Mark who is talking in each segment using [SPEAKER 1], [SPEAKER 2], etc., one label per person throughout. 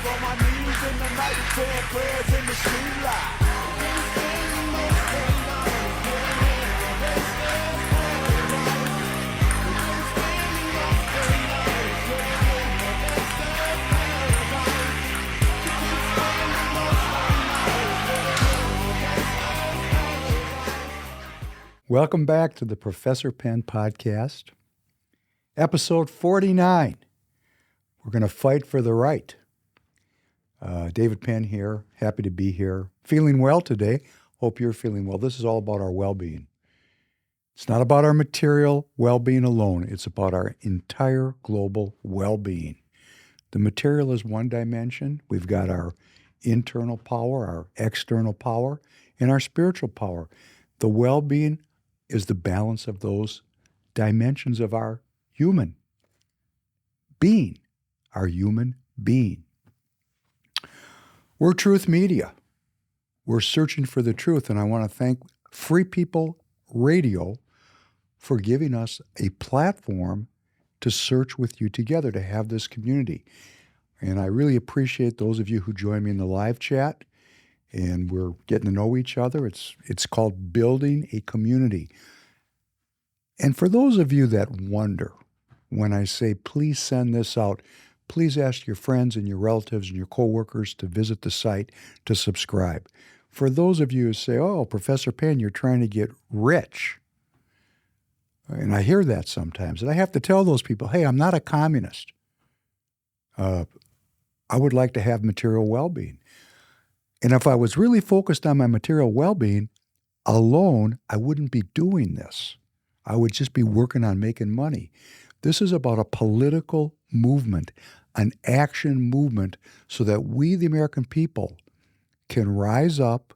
[SPEAKER 1] on my knees in the night, saying prayers in the street light.
[SPEAKER 2] Welcome back to the Professor Penn podcast, episode 49. We're going to fight for the right. David Penn here, happy to be here. Feeling well today. Hope you're feeling well. This is all about our well-being. It's not about our material well-being alone. It's about our entire global well-being. The material is one dimension. We've got our internal power, our external power, and our spiritual power. The well-being is the balance of those dimensions of our human being, our human being. We're Truth Media. We're searching for the truth, and I want to thank Free People Radio for giving us a platform to search with you together, to have this community. And I really appreciate those of you who join me in the live chat, and we're getting to know each other. It's called Building a Community. And for those of you that wonder, when I say please send this out, please ask your friends and your relatives and your coworkers to visit the site to subscribe. For those of you who say, oh, Professor Penn, you're trying to get rich. And I hear that sometimes. And I have to tell those people, hey, I'm not a communist. I would like to have material well-being. And if I was really focused on my material well-being alone, I wouldn't be doing this. I would just be working on making money. This is about a political movement, an action movement, so that we, the American people, can rise up,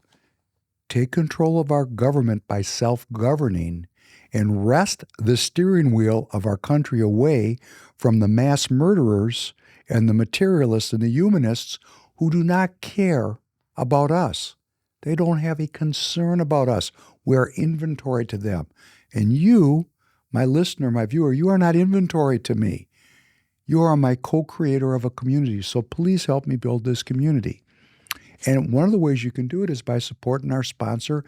[SPEAKER 2] take control of our government by self-governing, and wrest the steering wheel of our country away from the mass murderers and the materialists and the humanists who do not care about us. They don't have a concern about us. We are inventory to them. And you, my listener, my viewer, you are not inventory to me. You are my co-creator of a community. So please help me build this community. And one of the ways you can do it is by supporting our sponsor,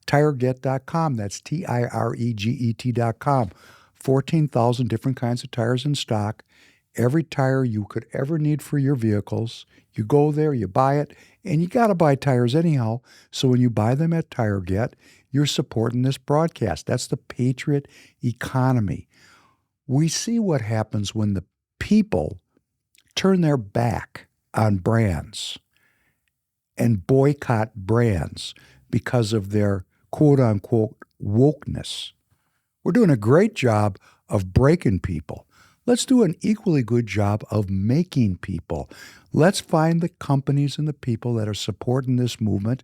[SPEAKER 2] Tireget.com. That's Tireget.com. 14,000 different kinds of tires in stock. Every tire you could ever need for your vehicles. You go there, you buy it, and you got to buy tires anyhow. So when you buy them at Tireget, you're supporting this broadcast. That's the patriot economy. We see what happens when the people turn their back on brands and boycott brands because of their quote-unquote wokeness. We're doing a great job of breaking people. Let's do an equally good job of making people. Let's find the companies and the people that are supporting this movement,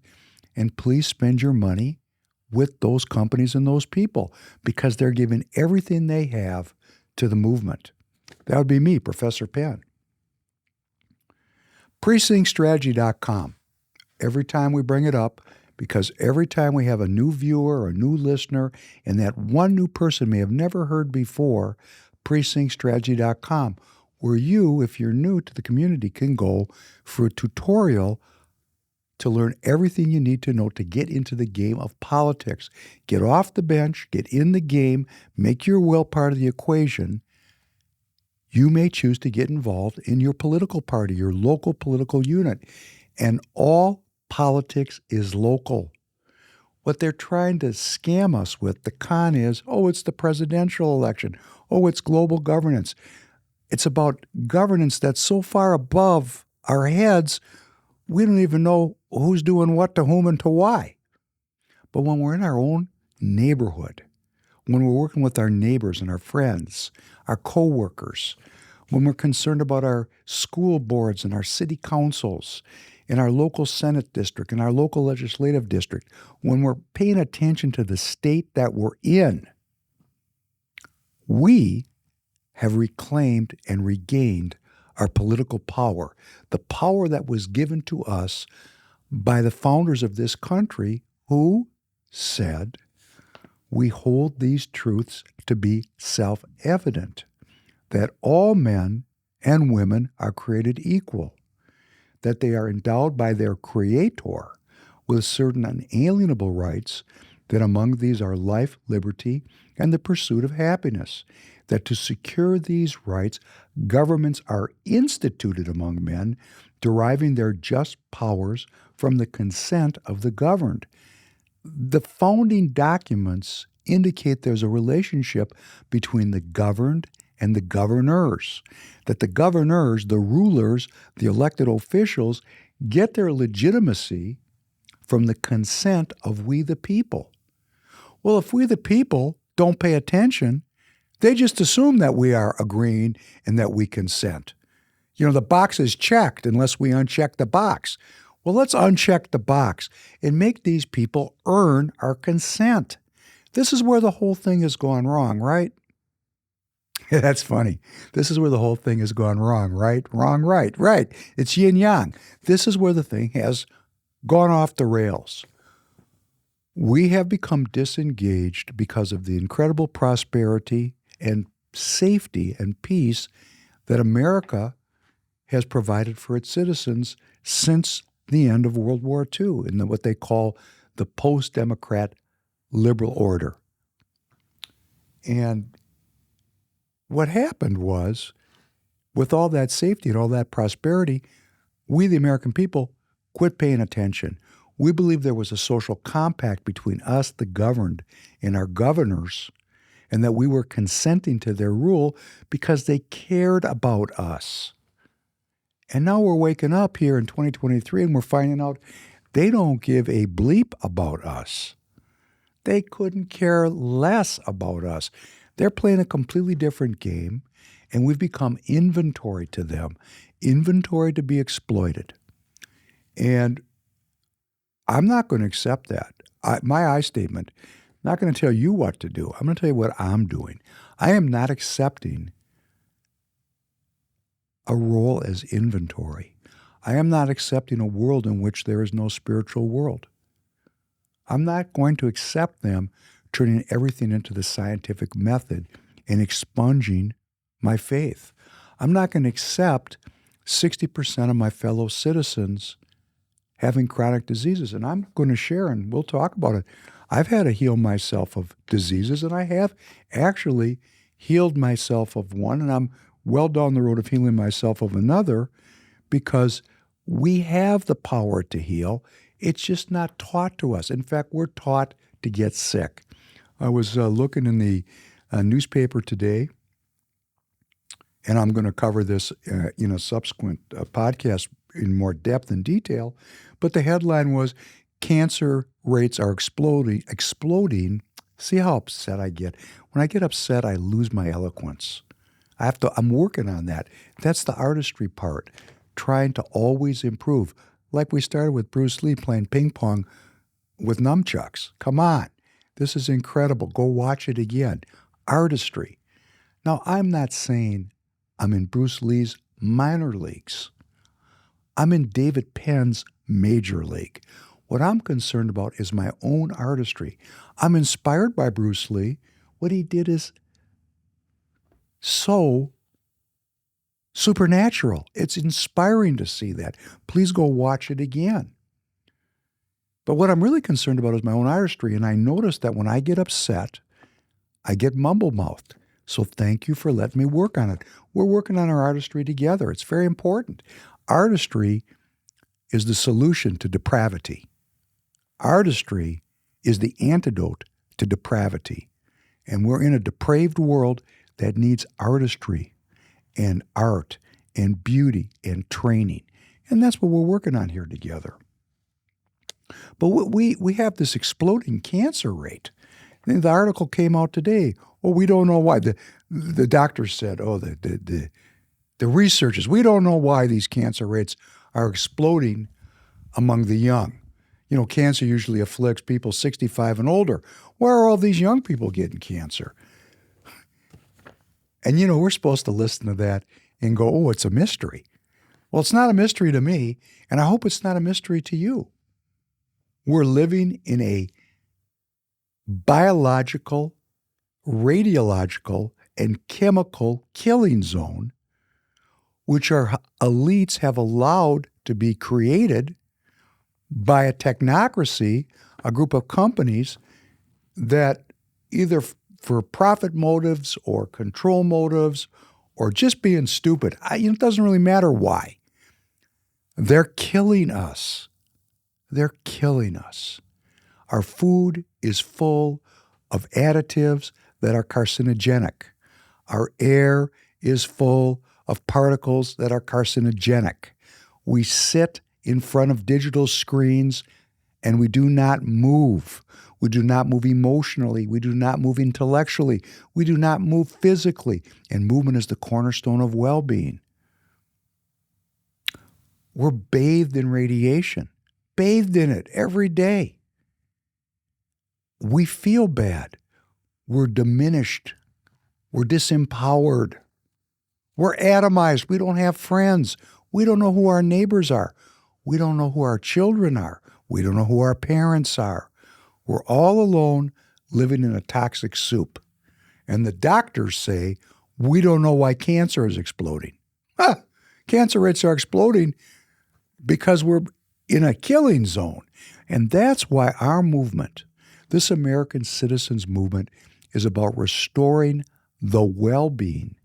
[SPEAKER 2] and please spend your money with those companies and those people because they're giving everything they have to the movement. That would be me, Professor Penn. PrecinctStrategy.com. Every time we bring it up, because every time we have a new viewer or a new listener, and that one new person may have never heard before, PrecinctStrategy.com, where you, if you're new to the community, can go for a tutorial to learn everything you need to know to get into the game of politics. Get off the bench, get in the game, make your will part of the equation. You may choose to get involved in your political party, your local political unit. And all politics is local. What they're trying to scam us with, the con is, oh, it's the presidential election. Oh, it's global governance. It's about governance that's so far above our heads, we don't even know who's doing what to whom and to why. But when we're in our own neighborhood, when we're working with our neighbors and our friends, our coworkers, when we're concerned about our school boards and our city councils, in our local Senate district, in our local legislative district, when we're paying attention to the state that we're in, we have reclaimed and regained our political power, the power that was given to us by the founders of this country who said, we hold these truths to be self-evident, that all men and women are created equal, that they are endowed by their Creator with certain unalienable rights, that among these are life, liberty, and the pursuit of happiness, that to secure these rights, governments are instituted among men, deriving their just powers from the consent of the governed. The founding documents indicate there's a relationship between the governed and the governors, that the governors, the rulers, the elected officials, get their legitimacy from the consent of we the people. Well, if we the people don't pay attention, they just assume that we are agreeing and that we consent. The box is checked unless we uncheck the box. Well, let's uncheck the box and make these people earn our consent. This is where the whole thing has gone wrong, right? That's funny. This is where the whole thing has gone wrong, right? Wrong, right, right. It's yin yang. This is where the thing has gone off the rails. We have become disengaged because of the incredible prosperity and safety and peace that America has provided for its citizens since the end of World War II in what they call the post-democrat liberal order. And what happened was, with all that safety and all that prosperity, we, the American people, quit paying attention. We believed there was a social compact between us, the governed, and our governors, and that we were consenting to their rule because they cared about us. And now we're waking up here in 2023 and we're finding out they don't give a bleep about us. They couldn't care less about us. They're playing a completely different game, and we've become inventory to them, inventory to be exploited. And I'm not going to accept that. My I statement, I'm not going to tell you what to do. I'm going to tell you what I'm doing. I am not accepting a role as inventory. I am not accepting a world in which there is no spiritual world. I'm not going to accept them turning everything into the scientific method and expunging my faith. I'm not going to accept 60% of my fellow citizens having chronic diseases. And I'm going to share, and we'll talk about it. I've had to heal myself of diseases, and I have actually healed myself of one, and I'm well down the road of healing myself of another, because we have the power to heal. It's just not taught to us. In fact, we're taught to get sick. I was looking in the newspaper today, and I'm going to cover this in a subsequent podcast in more depth and detail, but the headline was, cancer rates are exploding. See how upset I get? When I get upset, I lose my eloquence. I'm working on that. That's the artistry part, trying to always improve. Like we started with Bruce Lee playing ping pong with nunchucks. Come on. This is incredible. Go watch it again. Artistry. Now, I'm not saying I'm in Bruce Lee's minor leagues. I'm in David Penn's major league. What I'm concerned about is my own artistry. I'm inspired by Bruce Lee. What he did is so supernatural. It's inspiring to see that. Please go watch it again. But what I'm really concerned about is my own artistry, and I notice that when I get upset, I get mumble-mouthed. So thank you for letting me work on it. We're working on our artistry together. It's very important. Artistry is the solution to depravity. Artistry is the antidote to depravity. And we're in a depraved world that needs artistry and art and beauty and training. And that's what we're working on here together. But we have this exploding cancer rate. And the article came out today. Oh, we don't know why. The doctor said, the researchers, we don't know why these cancer rates are exploding among the young. Cancer usually afflicts people 65 and older. Where are all these young people getting cancer? And, we're supposed to listen to that and go, oh, it's a mystery. Well, it's not a mystery to me, and I hope it's not a mystery to you. We're living in a biological, radiological, and chemical killing zone which our elites have allowed to be created by a technocracy, a group of companies that either for profit motives or control motives or just being stupid, it doesn't really matter why. They're killing us. They're killing us. Our food is full of additives that are carcinogenic. Our air is full of particles that are carcinogenic. We sit in front of digital screens and we do not move. We do not move emotionally. We do not move intellectually. We do not move physically. And movement is the cornerstone of well-being. We're bathed in radiation, bathed in it every day. We feel bad. We're diminished. We're disempowered. We're atomized. We don't have friends. We don't know who our neighbors are. We don't know who our children are. We don't know who our parents are. We're all alone living in a toxic soup. And the doctors say, we don't know why cancer is exploding. Cancer rates are exploding because we're in a killing zone. And that's why our movement, this American Citizens Movement, is about restoring the well-being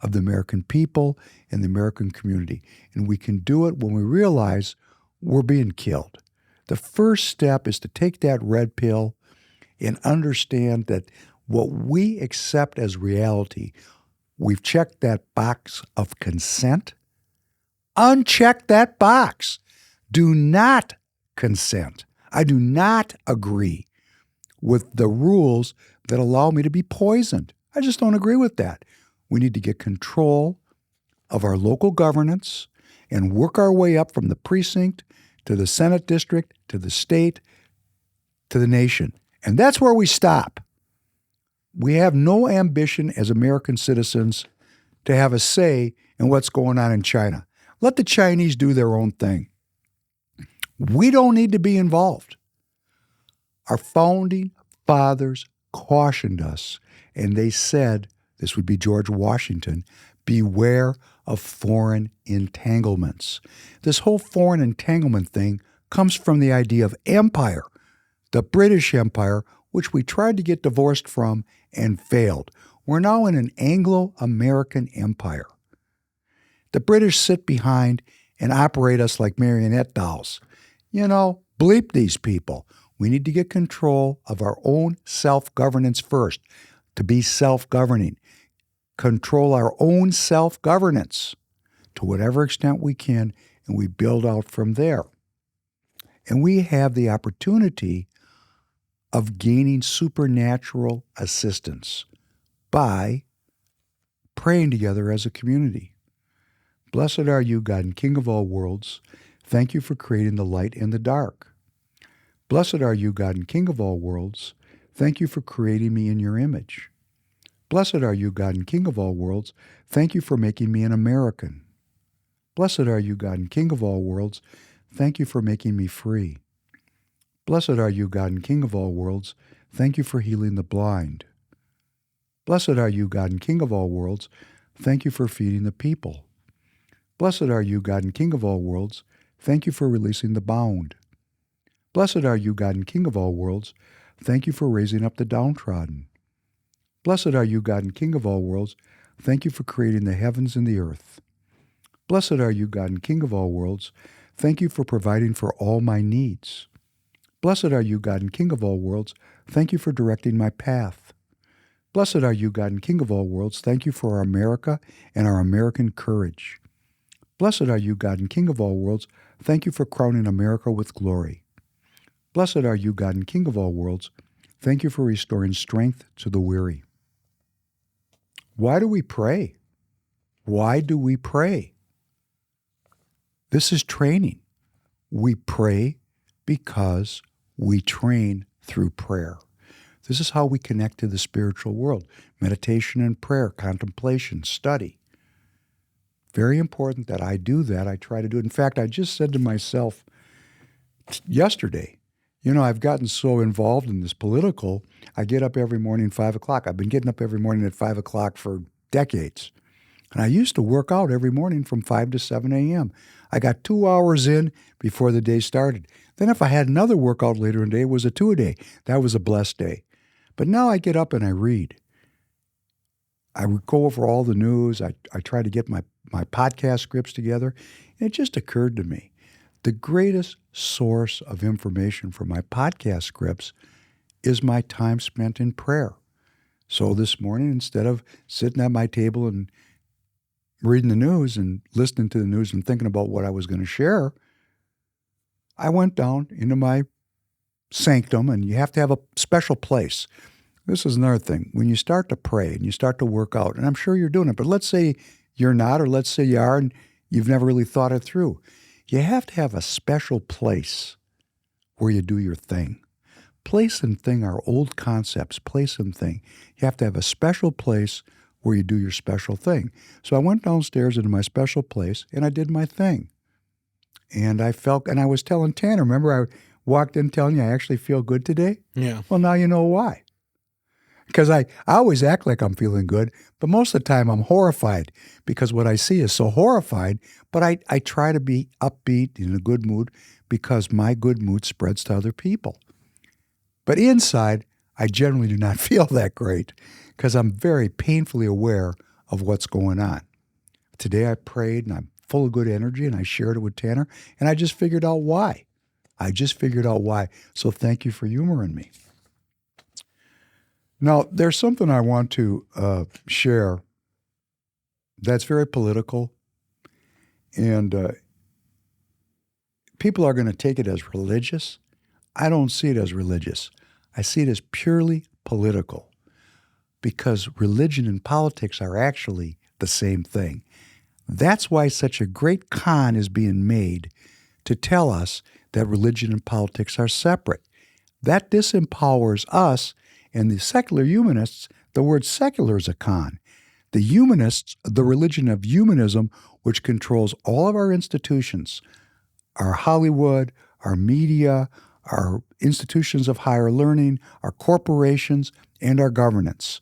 [SPEAKER 2] of the American people and the American community. And we can do it when we realize we're being killed. The first step is to take that red pill and understand that what we accept as reality, we've checked that box of consent. Uncheck that box. Do not consent. I do not agree with the rules that allow me to be poisoned. I just don't agree with that. We need to get control of our local governance and work our way up from the precinct to the Senate district, to the state, to the nation. And that's where we stop. We have no ambition as American citizens to have a say in what's going on in China. Let the Chinese do their own thing. We don't need to be involved. Our founding fathers cautioned us, and they said, this would be George Washington, beware of foreign entanglements. This whole foreign entanglement thing comes from the idea of empire, the British Empire, which we tried to get divorced from and failed. We're now in an Anglo-American empire. The British sit behind and operate us like marionette dolls. Bleep these people. We need to get control of our own self-governance first, to be self-governing. Control our own self-governance to whatever extent we can, and we build out from there. And we have the opportunity of gaining supernatural assistance by praying together as a community. Blessed are you, God and King of all worlds. Thank you for creating the light and the dark. Blessed are you, God and King of all worlds. Thank you for creating me in your image. Blessed are you, God and King of all worlds. Thank you for making me an American. Blessed are you, God and King of all worlds. Thank you for making me free. Blessed are you, God and King of all worlds. Thank you for healing the blind. Blessed are you, God and King of all worlds. Thank you for feeding the people. Blessed are you, God and King of all worlds. Thank you for releasing the bound. Blessed are you, God and King of all worlds. Thank you for raising up the downtrodden. Blessed are you, God and King of all worlds. Thank you for creating the heavens and the earth. Blessed are you, God and King of all worlds. Thank you for providing for all my needs. Blessed are you, God and King of all worlds. Thank you for directing my path. Blessed are you, God and King of all worlds. Thank you for our America and our American courage. Blessed are you, God and King of all worlds. Thank you for crowning America with glory. Blessed are you, God and King of all worlds. Thank you for restoring strength to the weary. Why do we pray? Why do we pray? This is training. We pray because we train through prayer. This is how we connect to the spiritual world. Meditation and prayer, contemplation, study. Very important that I do that. I try to do it. In fact, I just said to myself yesterday, I've gotten so involved in this political, I get up every morning at 5 o'clock. I've been getting up every morning at 5 o'clock for decades. And I used to work out every morning from 5 to 7 a.m. I got 2 hours in before the day started. Then if I had another workout later in the day, it was a 2-a-day. That was a blessed day. But now I get up and I read. I would go over all the news. I try to get my podcast scripts together. And it just occurred to me, the greatest source of information for my podcast scripts is my time spent in prayer. So this morning, instead of sitting at my table and reading the news and listening to the news and thinking about what I was going to share, I went down into my sanctum, and you have to have a special place. This is another thing. When you start to pray and you start to work out, and I'm sure you're doing it, but let's say you're not, or let's say you are and you've never really thought it through. You have to have a special place where you do your thing. Place and thing are old concepts, place and thing. You have to have a special place where you do your special thing. So I went downstairs into my special place and I did my thing. And I was telling Tanner, remember I walked in telling you I actually feel good today?
[SPEAKER 3] Yeah.
[SPEAKER 2] Well, now you know why. Because I always act like I'm feeling good, but most of the time I'm horrified because what I see is so horrified, but I try to be upbeat, in a good mood, because my good mood spreads to other people. But inside, I generally do not feel that great because I'm very painfully aware of what's going on. Today I prayed and I'm full of good energy and I shared it with Tanner and I just figured out why. So thank you for humoring me. Now, there's something I want to share that's very political, and people are going to take it as religious. I don't see it as religious. I see it as purely political, because religion and politics are actually the same thing. That's why such a great con is being made to tell us that religion and politics are separate. That disempowers us. And the secular humanists, the word secular is a con. The humanists, the religion of humanism, which controls all of our institutions, our Hollywood, our media, our institutions of higher learning, our corporations, and our governance,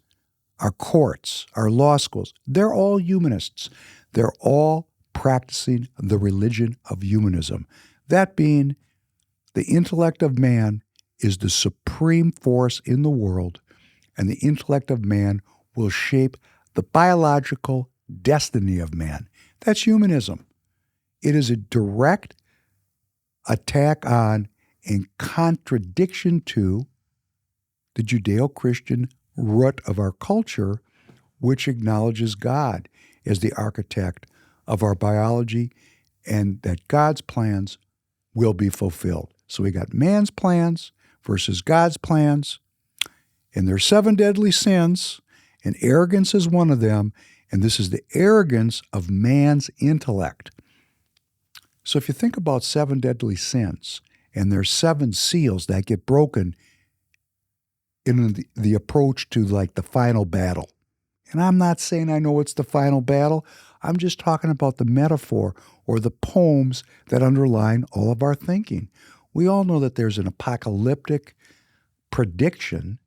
[SPEAKER 2] our courts, our law schools, they're all humanists. They're all practicing the religion of humanism. That being, the intellect of man is the supreme force in the world, and the intellect of man will shape the biological destiny of man. That's humanism. It is a direct attack on and contradiction to the Judeo-Christian root of our culture, which acknowledges God as the architect of our biology and that God's plans will be fulfilled. So we got man's plans versus God's plans, and there's 7 deadly sins, and arrogance is one of them, and this is the arrogance of man's intellect. So if you think about 7 deadly sins, and there's 7 seals that get broken in the approach to like the final battle. And I'm not saying I know it's the final battle. I'm just talking about the metaphor or the poems that underline all of our thinking. We all know that there's an apocalyptic prediction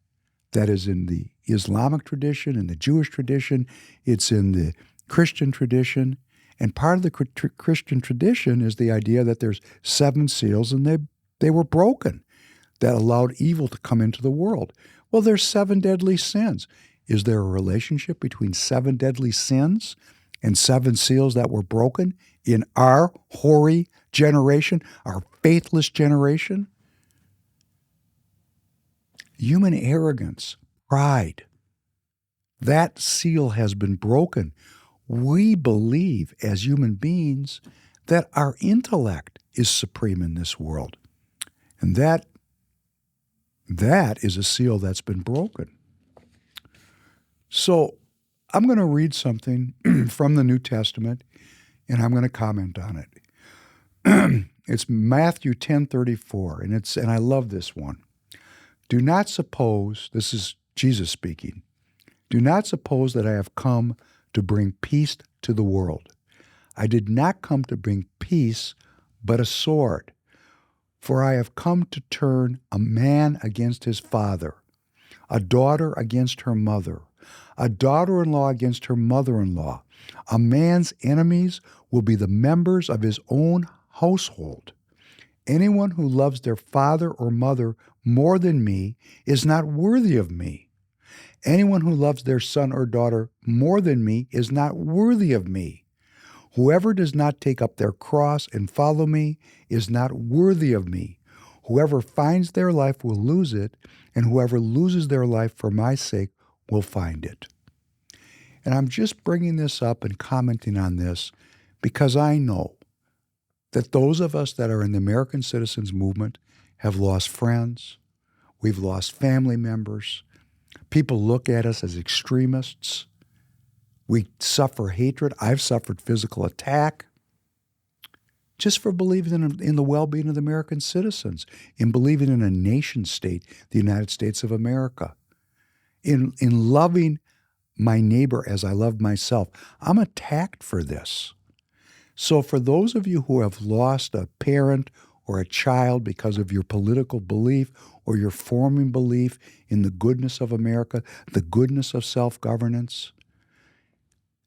[SPEAKER 2] that is in the Islamic tradition, in the Jewish tradition, it's in the Christian tradition. And part of the Christian tradition is the idea that there's 7 seals and they were broken that allowed evil to come into the world. Well, there's 7 deadly sins. Is there a relationship between 7 deadly sins and 7 seals that were broken in our hoary generation, our faithless generation? Human arrogance, pride, that seal has been broken. We believe as human beings that our intellect is supreme in this world. And that is a seal that's been broken. So I'm going to read something from the New Testament, and I'm going to comment on it. It's Matthew 10:34, and I love this one. Do not suppose, this is Jesus speaking, do not suppose that I have come to bring peace to the world. I did not come to bring peace, but a sword. For I have come to turn a man against his father, a daughter against her mother, a daughter-in-law against her mother-in-law. A man's enemies will be the members of his own household. Anyone who loves their father or mother more than me is not worthy of me. Anyone who loves their son or daughter more than me is not worthy of me. Whoever does not take up their cross and follow me is not worthy of me. Whoever finds their life will lose it, and whoever loses their life for my sake will find it. And I'm just bringing this up and commenting on this because I know that those of us that are in the American Citizens Movement have lost friends, we've lost family members, people look at us as extremists, we suffer hatred, I've suffered physical attack, just for believing in the well-being of the American citizens, in believing in a nation state, the United States of America, in loving my neighbor as I love myself. I'm attacked for this. So for those of you who have lost a parent or a child because of your political belief or your forming belief in the goodness of America, the goodness of self-governance,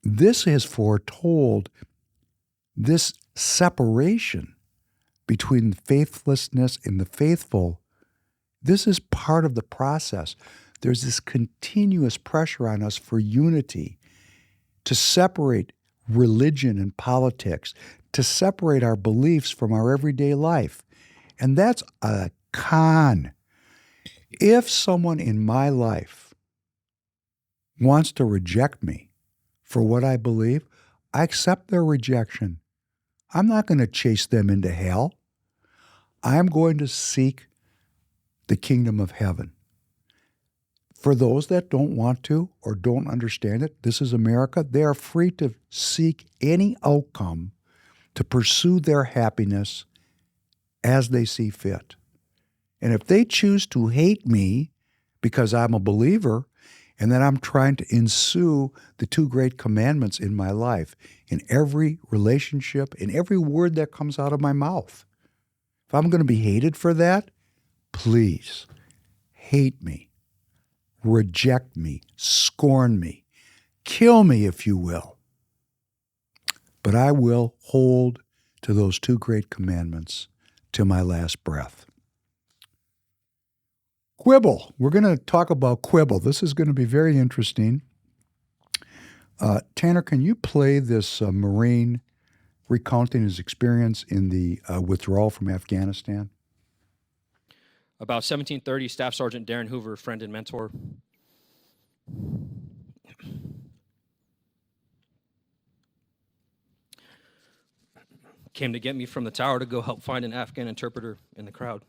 [SPEAKER 2] this has foretold this separation between faithlessness and the faithful. This is part of the process. There's this continuous pressure on us for unity, to separate religion and politics, to separate our beliefs from our everyday life. And that's a con. If someone in my life wants to reject me for what I believe, I accept their rejection. I'm not going to chase them into hell. I'm going to seek the kingdom of heaven. For those that don't want to or don't understand it, this is America. They are free to seek any outcome to pursue their happiness as they see fit. And if they choose to hate me because I'm a believer and that I'm trying to ensue the two great commandments in my life, in every relationship, in every word that comes out of my mouth, if I'm going to be hated for that, please hate me. Reject me, scorn me, kill me if you will. But I will hold to those two great commandments till my last breath. Quibble. We're going to talk about quibble. This is going to be very interesting. Tanner, can you play this Marine recounting his experience in the withdrawal from Afghanistan?
[SPEAKER 3] About 1730, Staff Sergeant Darren Hoover, friend and mentor. Came to get me from the tower to go help find an Afghan interpreter in the crowd.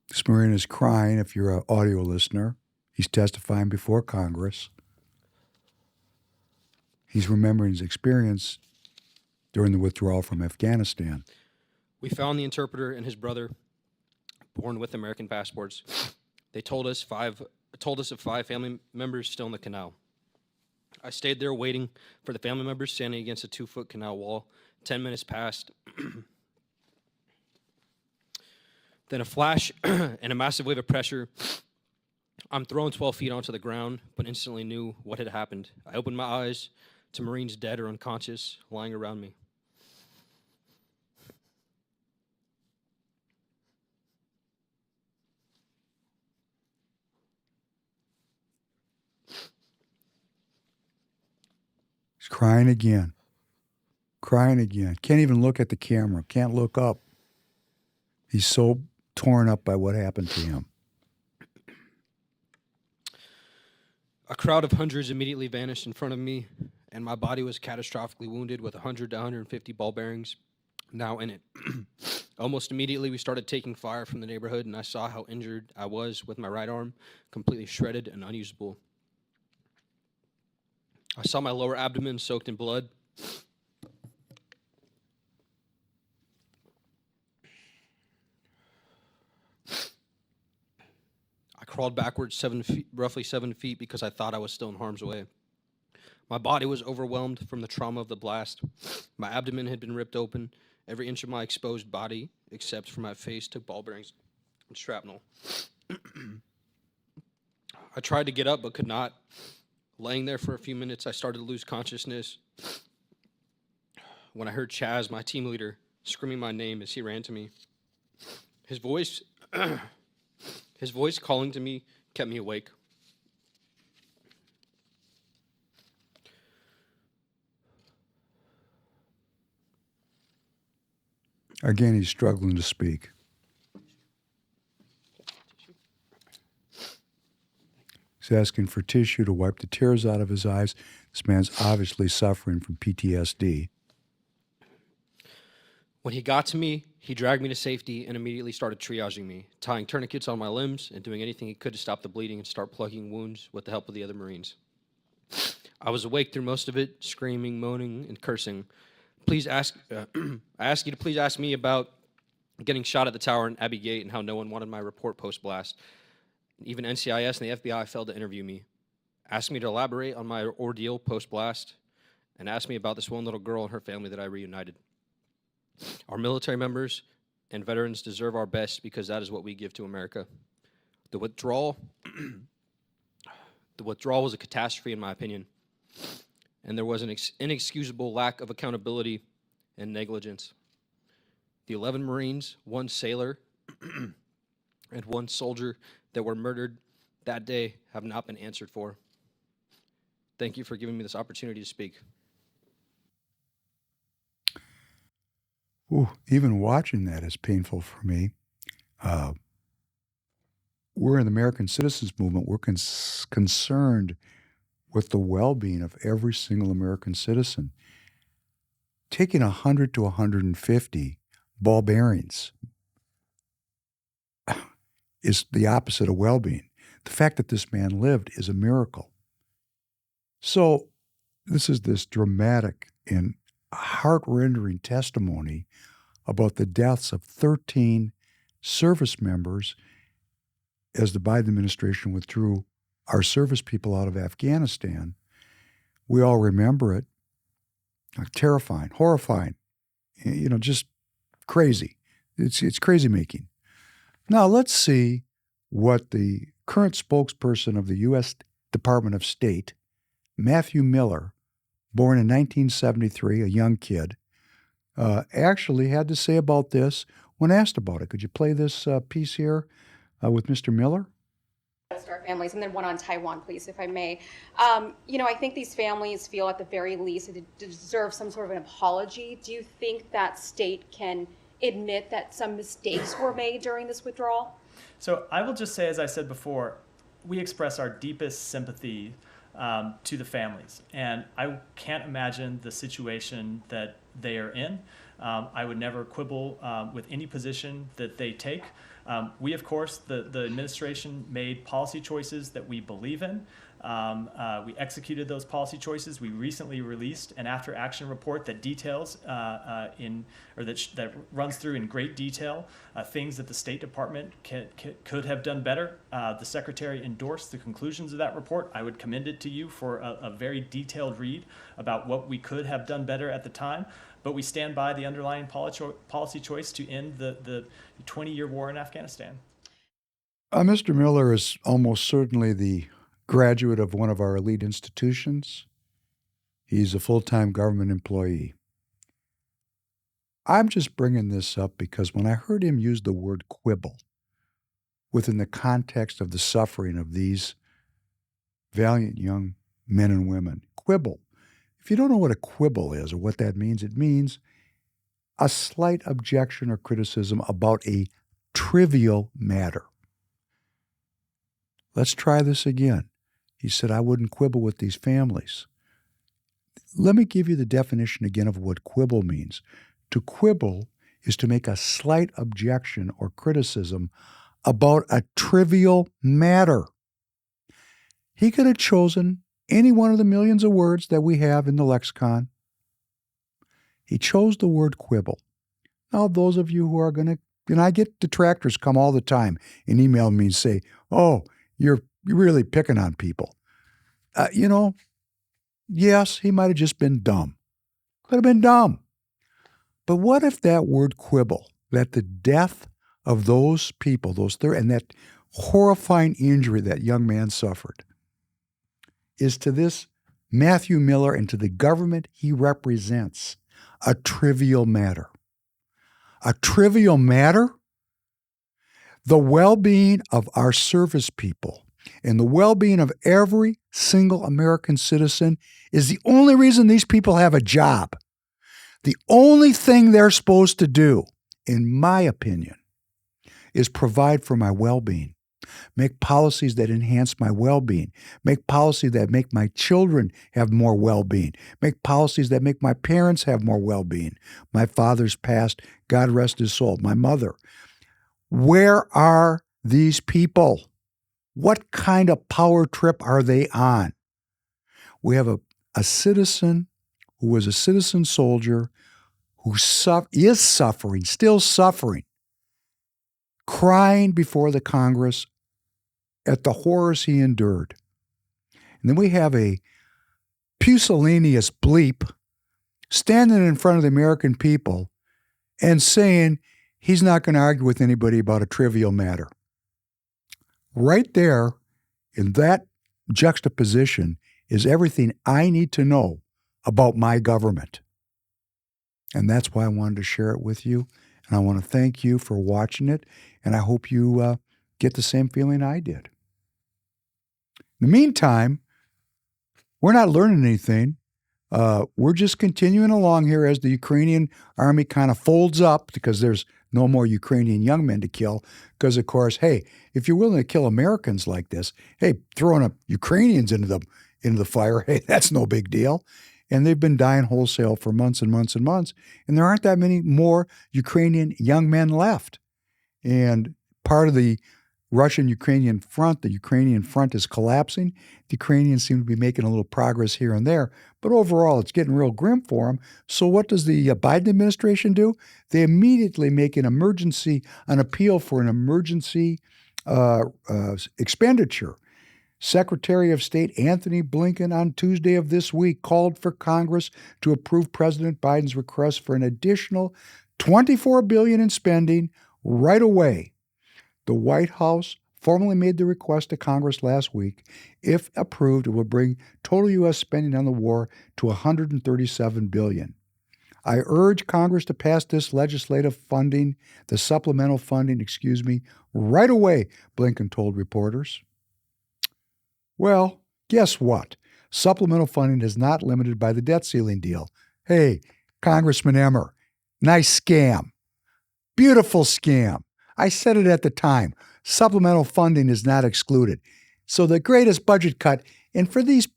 [SPEAKER 2] This Marine is crying if you're an audio listener. He's testifying before Congress. He's remembering his experience during the withdrawal from Afghanistan.
[SPEAKER 3] We found the interpreter and his brother, born with American passports. They told us of 5 family members still in the canal. I stayed there waiting for the family members, standing against a 2-foot canal wall. 10 minutes passed. Then a flash and a massive wave of pressure. I'm thrown 12 feet onto the ground, but instantly knew what had happened. I opened my eyes to Marines dead or unconscious lying around me.
[SPEAKER 2] He's crying again. Crying again. Can't even look at the camera. Can't look up. He's so torn up by what happened to him.
[SPEAKER 3] A crowd of hundreds immediately vanished in front of me, and my body was catastrophically wounded with 100 to 150 ball bearings now in it. Almost immediately, we started taking fire from the neighborhood, and I saw how injured I was with my right arm, completely shredded and unusable. I saw my lower abdomen soaked in blood. I crawled backwards roughly 7 feet because I thought I was still in harm's way. My body was overwhelmed from the trauma of the blast. My abdomen had been ripped open. Every inch of my exposed body, except for my face, took ball bearings and shrapnel. I tried to get up, but could not. Laying there for a few minutes, I started to lose consciousness when I heard Chaz, my team leader, screaming my name as he ran to me. His voice calling to me kept me awake.
[SPEAKER 2] Again, he's struggling to speak. He's asking for tissue to wipe the tears out of his eyes. This man's obviously suffering from PTSD.
[SPEAKER 3] When he got to me, he dragged me to safety and immediately started triaging me, tying tourniquets on my limbs and doing anything he could to stop the bleeding and start plugging wounds with the help of the other Marines. I was awake through most of it, screaming, moaning, and cursing. I ask you to please ask me about getting shot at the tower in Abbey Gate and how no one wanted my report post-blast. Even NCIS and the FBI failed to interview me. Ask me to elaborate on my ordeal post-blast, and ask me about this one little girl and her family that I reunited. Our military members and veterans deserve our best because that is what we give to America. The withdrawal was a catastrophe in my opinion, and there was an inexcusable lack of accountability and negligence. The 11 Marines, 1 sailor, and 1 soldier that were murdered that day have not been answered for. Thank you for giving me this opportunity to speak.
[SPEAKER 2] Ooh, even watching that is painful for me. We're in the American Citizens Movement. We're concerned with the well-being of every single American citizen. Taking 100 to 150 ball bearings is the opposite of well-being. The fact that this man lived is a miracle. So this is this dramatic and heart-rending testimony about the deaths of 13 service members as the Biden administration withdrew our service people out of Afghanistan. We all remember it. Terrifying, horrifying, just crazy. It's crazy making. Now let's see what the current spokesperson of the U.S. Department of State, Matthew Miller, born in 1973, a young kid, actually had to say about this when asked about it. Could you play this piece here with Mr. Miller?
[SPEAKER 4] Our families, and then one on Taiwan, please, if I may. I think these families feel at the very least they deserve some sort of an apology. Do you think that state can admit that some mistakes were made during this withdrawal?
[SPEAKER 5] So I will just say, as I said before, we express our deepest sympathy to the families. And I can't imagine the situation that they are in. I would never quibble with any position that they take. We, of course, the administration made policy choices that we believe in. We executed those policy choices. We recently released an after-action report that details that runs through in great detail things that the State Department could have done better. The Secretary endorsed the conclusions of that report. I would commend it to you for a very detailed read about what we could have done better at the time. But we stand by the underlying policy choice to end the 20-year war in Afghanistan.
[SPEAKER 2] Mr. Miller is almost certainly the graduate of one of our elite institutions. He's a full-time government employee. I'm just bringing this up because when I heard him use the word quibble within the context of the suffering of these valiant young men and women, quibble. If you don't know what a quibble is or what that means, it means a slight objection or criticism about a trivial matter. Let's try this again. He said, I wouldn't quibble with these families. Let me give you the definition again of what quibble means. To quibble is to make a slight objection or criticism about a trivial matter. He could have chosen any one of the millions of words that we have in the lexicon. He chose the word quibble. Now, those of you who are going to, and I get detractors come all the time and email me and say, oh, you're really picking on people. Yes, he might have just been dumb. Could have been dumb. But what if that word quibble, that the death of those people, and that horrifying injury that young man suffered, is to this Matthew Miller and to the government he represents a trivial matter? A trivial matter? The well-being of our service people and the well-being of every single American citizen is the only reason these people have a job. The only thing they're supposed to do, in my opinion, is provide for my well-being, make policies that enhance my well-being, make policies that make my children have more well-being, make policies that make my parents have more well-being. My father's passed, God rest his soul, my mother. Where are these people? What kind of power trip are they on? We have a citizen who was a citizen soldier who is suffering, still suffering, crying before the Congress at the horrors he endured. And then we have a pusillanimous bleep standing in front of the American people and saying he's not going to argue with anybody about a trivial matter. Right there, in that juxtaposition, is everything I need to know about my government. And that's why I wanted to share it with you. And I want to thank you for watching it. And I hope you get the same feeling I did. In the meantime, we're not learning anything. We're just continuing along here as the Ukrainian army kind of folds up because there's no more Ukrainian young men to kill. Because, of course, hey, if you're willing to kill Americans like this, hey, throwing up Ukrainians into the fire, hey, that's no big deal. And they've been dying wholesale for months and months and months. And there aren't that many more Ukrainian young men left. And part of the Russian-Ukrainian front, the Ukrainian front is collapsing. The Ukrainians seem to be making a little progress here and there. But overall, it's getting real grim for them. So what does the Biden administration do? They immediately make an appeal for an emergency expenditure. Secretary of State Anthony Blinken on Tuesday of this week called for Congress to approve President Biden's request for an additional $24 billion in spending right away. The White House formally made the request to Congress last week. If approved, it would bring total U.S. spending on the war to $137 billion. I urge Congress to pass this legislative funding, the supplemental funding, right away, Blinken told reporters. Well, guess what? Supplemental funding is not limited by the debt ceiling deal. Hey, Congressman Emmer, nice scam. Beautiful scam. I said it at the time. Supplemental funding is not excluded. So the greatest budget cut, and for these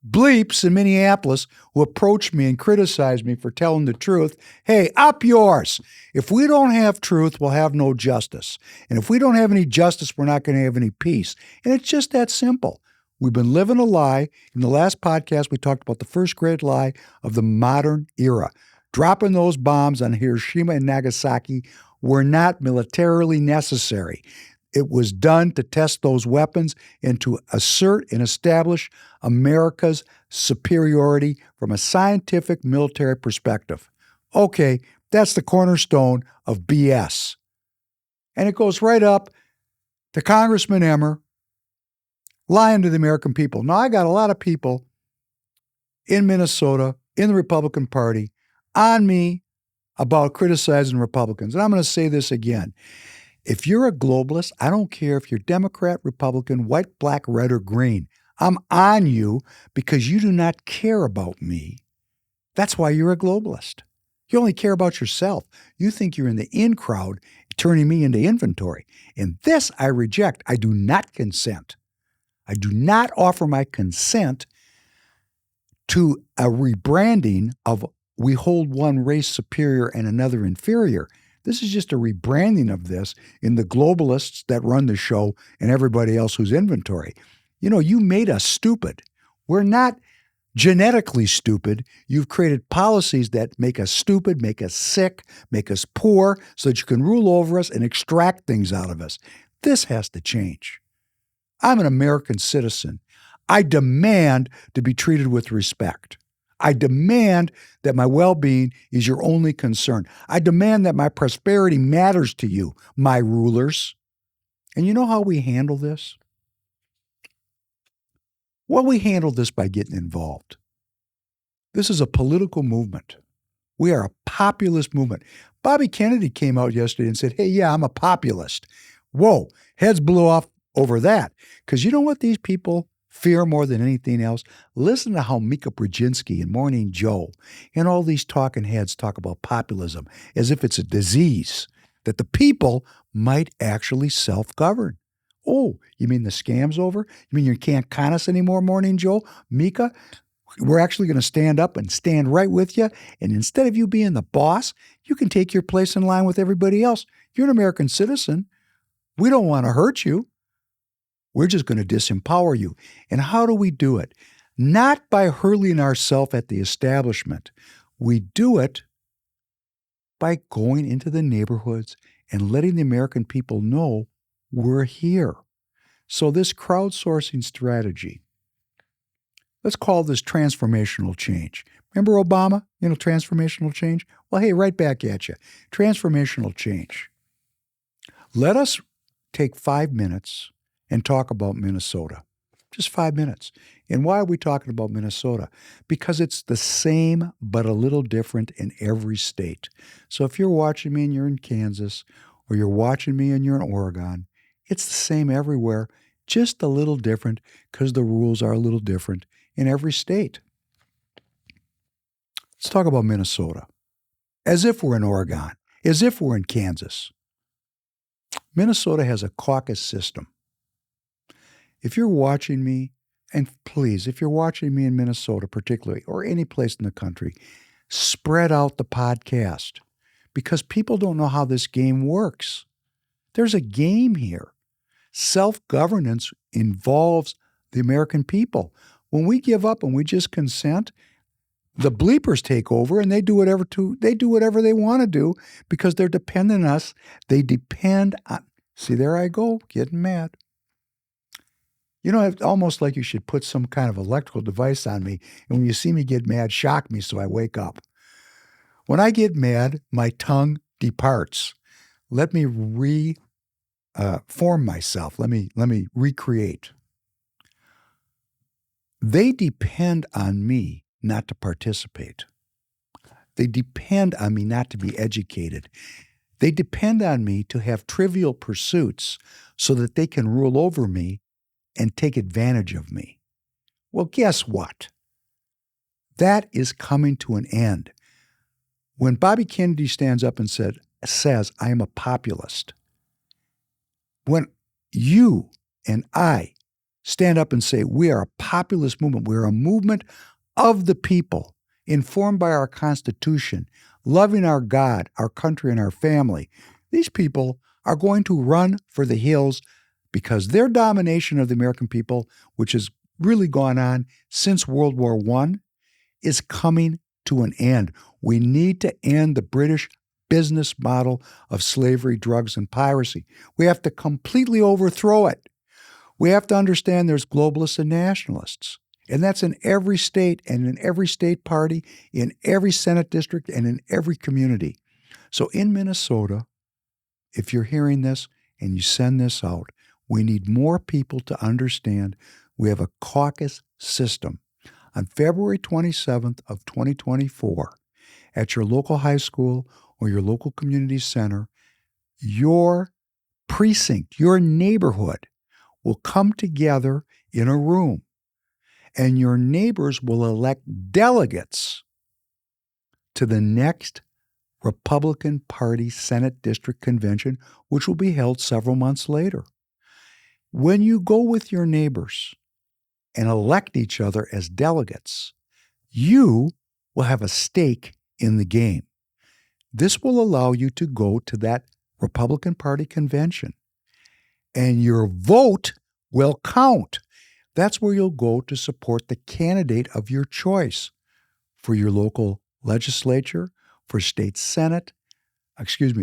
[SPEAKER 2] bleeps in Minneapolis who approach me and criticize me for telling the truth, hey, up yours. If we don't have truth, we'll have no justice. And if we don't have any justice, we're not going to have any peace. And it's just that simple. We've been living a lie. In the last podcast, we talked about the first great lie of the modern era. Dropping those bombs on Hiroshima and Nagasaki were not militarily necessary. It was done to test those weapons and to assert and establish America's superiority from a scientific military perspective. Okay, that's the cornerstone of BS. And it goes right up to Congressman Emmer lying to the American people. Now, I got a lot of people in Minnesota, in the Republican Party, on me about criticizing Republicans. And I'm going to say this again. If you're a globalist, I don't care if you're Democrat, Republican, white, black, red, or green. I'm on you because you do not care about me. That's why you're a globalist. You only care about yourself. You think you're in the in crowd, turning me into inventory. And this I reject. I do not consent. I do not offer my consent to a rebranding of we hold one race superior and another inferior. This is just a rebranding of this in the globalists that run the show and everybody else who's inventory. You know, you made us stupid. We're not genetically stupid. You've created policies that make us stupid, make us sick, make us poor, so that you can rule over us and extract things out of us. This has to change. I'm an American citizen. I demand to be treated with respect. I demand that my well-being is your only concern. I demand that my prosperity matters to you, my rulers. And you know how we handle this? Well, we handle this by getting involved. This is a political movement. We are a populist movement. Bobby Kennedy came out yesterday and said, hey, yeah, I'm a populist. Whoa, heads blew off over that. Because you know what these people fear more than anything else? Listen to how Mika Brzezinski and Morning Joe and all these talking heads talk about populism as if it's a disease, that the people might actually self-govern. Oh, you mean the scam's over? You mean you can't con us anymore, Morning Joe? Mika, we're actually going to stand up and stand right with you. And instead of you being the boss, you can take your place in line with everybody else. You're an American citizen. We don't want to hurt you. We're just going to disempower you. And how do we do it? Not by hurling ourselves at the establishment. We do it by going into the neighborhoods and letting the American people know we're here. So this crowdsourcing strategy, let's call this transformational change. Remember Obama? Transformational change? Well, hey, right back at you. Transformational change. Let us take 5 minutes and talk about Minnesota. Just 5 minutes. And why are we talking about Minnesota? Because it's the same but a little different in every state. So if you're watching me and you're in Kansas, or you're watching me and you're in Oregon, it's the same everywhere, just a little different because the rules are a little different in every state. Let's talk about Minnesota. As if we're in Oregon, as if we're in Kansas. Minnesota has a caucus system. If you're watching me, and please, if you're watching me in Minnesota particularly, or any place in the country, spread out the podcast because people don't know how this game works. There's a game here. Self-governance involves the American people. When we give up and we just consent, the bleepers take over and they do whatever they want to do because they're dependent on us. They depend on, see, there I go, getting mad. It's almost like you should put some kind of electrical device on me, and when you see me get mad, shock me so I wake up. When I get mad, my tongue departs. Let me form myself. Let me recreate. They depend on me not to participate. They depend on me not to be educated. They depend on me to have trivial pursuits so that they can rule over me and take advantage of me. Well, guess what? That is coming to an end. When Bobby Kennedy stands up and says, I am a populist, when you and I stand up and say, we are a populist movement, we're a movement of the people, informed by our Constitution, loving our God, our country, and our family, these people are going to run for the hills because their domination of the American people, which has really gone on since World War I, is coming to an end. We need to end the British business model of slavery, drugs, and piracy. We have to completely overthrow it. We have to understand there's globalists and nationalists. And that's in every state and in every state party, in every Senate district, and in every community. So in Minnesota, if you're hearing this and you send this out, we need more people to understand we have a caucus system. On February 27th of 2024, at your local high school or your local community center, your precinct, your neighborhood will come together in a room, and your neighbors will elect delegates to the next Republican Party Senate District Convention, which will be held several months later. When you go with your neighbors and elect each other as delegates, you will have a stake in the game. This will allow you to go to that Republican Party convention, and your vote will count. That's where you'll go to support the candidate of your choice for your local legislature, for state senate,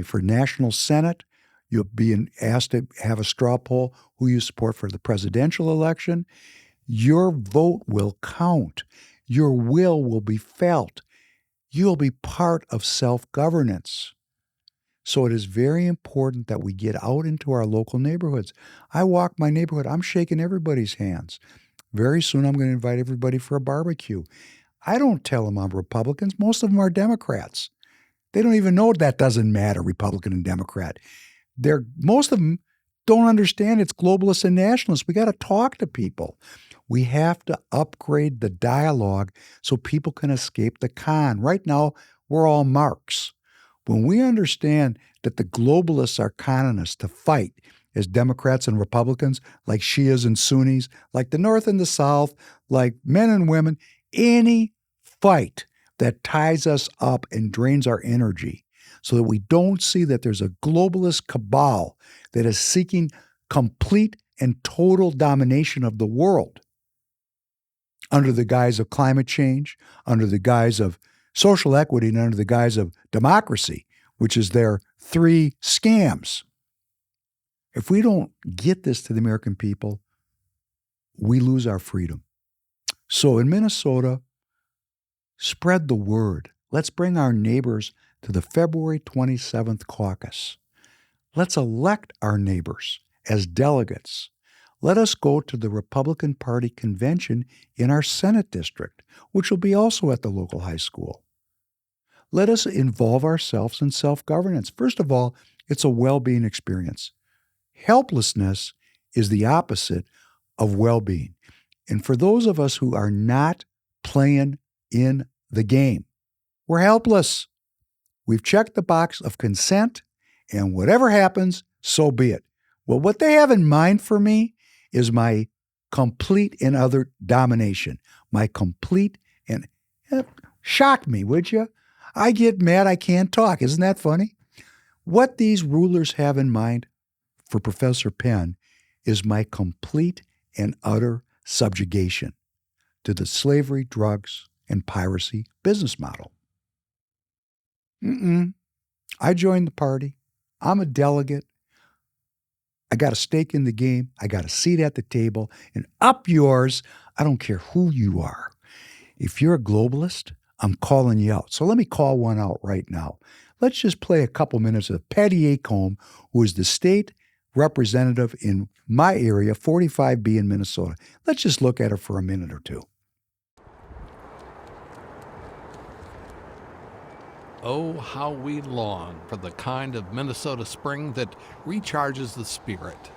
[SPEAKER 2] for national senate. You'll be asked to have a straw poll who you support for the presidential election. Your vote will count. Your will be felt. You'll be part of self-governance. So it is very important that we get out into our local neighborhoods. I walk my neighborhood, I'm shaking everybody's hands. Very soon I'm going to invite everybody for a barbecue. I don't tell them I'm Republicans. Most of them are Democrats. They don't even know that doesn't matter, Republican and Democrat. Most of them don't understand it's globalists and nationalists. We got to talk to people. We have to upgrade the dialogue so people can escape the con. Right now, we're all marks. When we understand that the globalists are conning us to fight as Democrats and Republicans, like Shias and Sunnis, like the North and the South, like men and women, any fight that ties us up and drains our energy so that we don't see that there's a globalist cabal that is seeking complete and total domination of the world under the guise of climate change, under the guise of social equity, and under the guise of democracy, which is their three scams. If we don't get this to the American people, we lose our freedom. So in Minnesota, spread the word. Let's bring our neighbors to the February 27th caucus. Let's elect our neighbors as delegates. Let us go to the Republican Party convention in our Senate district, which will be also at the local high school. Let us involve ourselves in self-governance. First of all, it's a well-being experience. Helplessness is the opposite of well-being. And for those of us who are not playing in the game, we're helpless. We've checked the box of consent, and whatever happens, so be it. Well, what they have in mind for me is my complete and utter domination. My complete and shock me, would you? I get mad I can't talk. Isn't that funny? What these rulers have in mind for Professor Penn is my complete and utter subjugation to the slavery, drugs, and piracy business model. I joined the party. I'm a delegate. I got a stake in the game. I got a seat at the table. And up yours, I don't care who you are. If you're a globalist, I'm calling you out. So let me call one out right now. Let's just play a couple minutes of Patty Acomb, who is the state representative in my area, 45B in Minnesota. Let's just look at her for a minute or two.
[SPEAKER 6] Oh, how we long for the kind of Minnesota spring that recharges the spirit.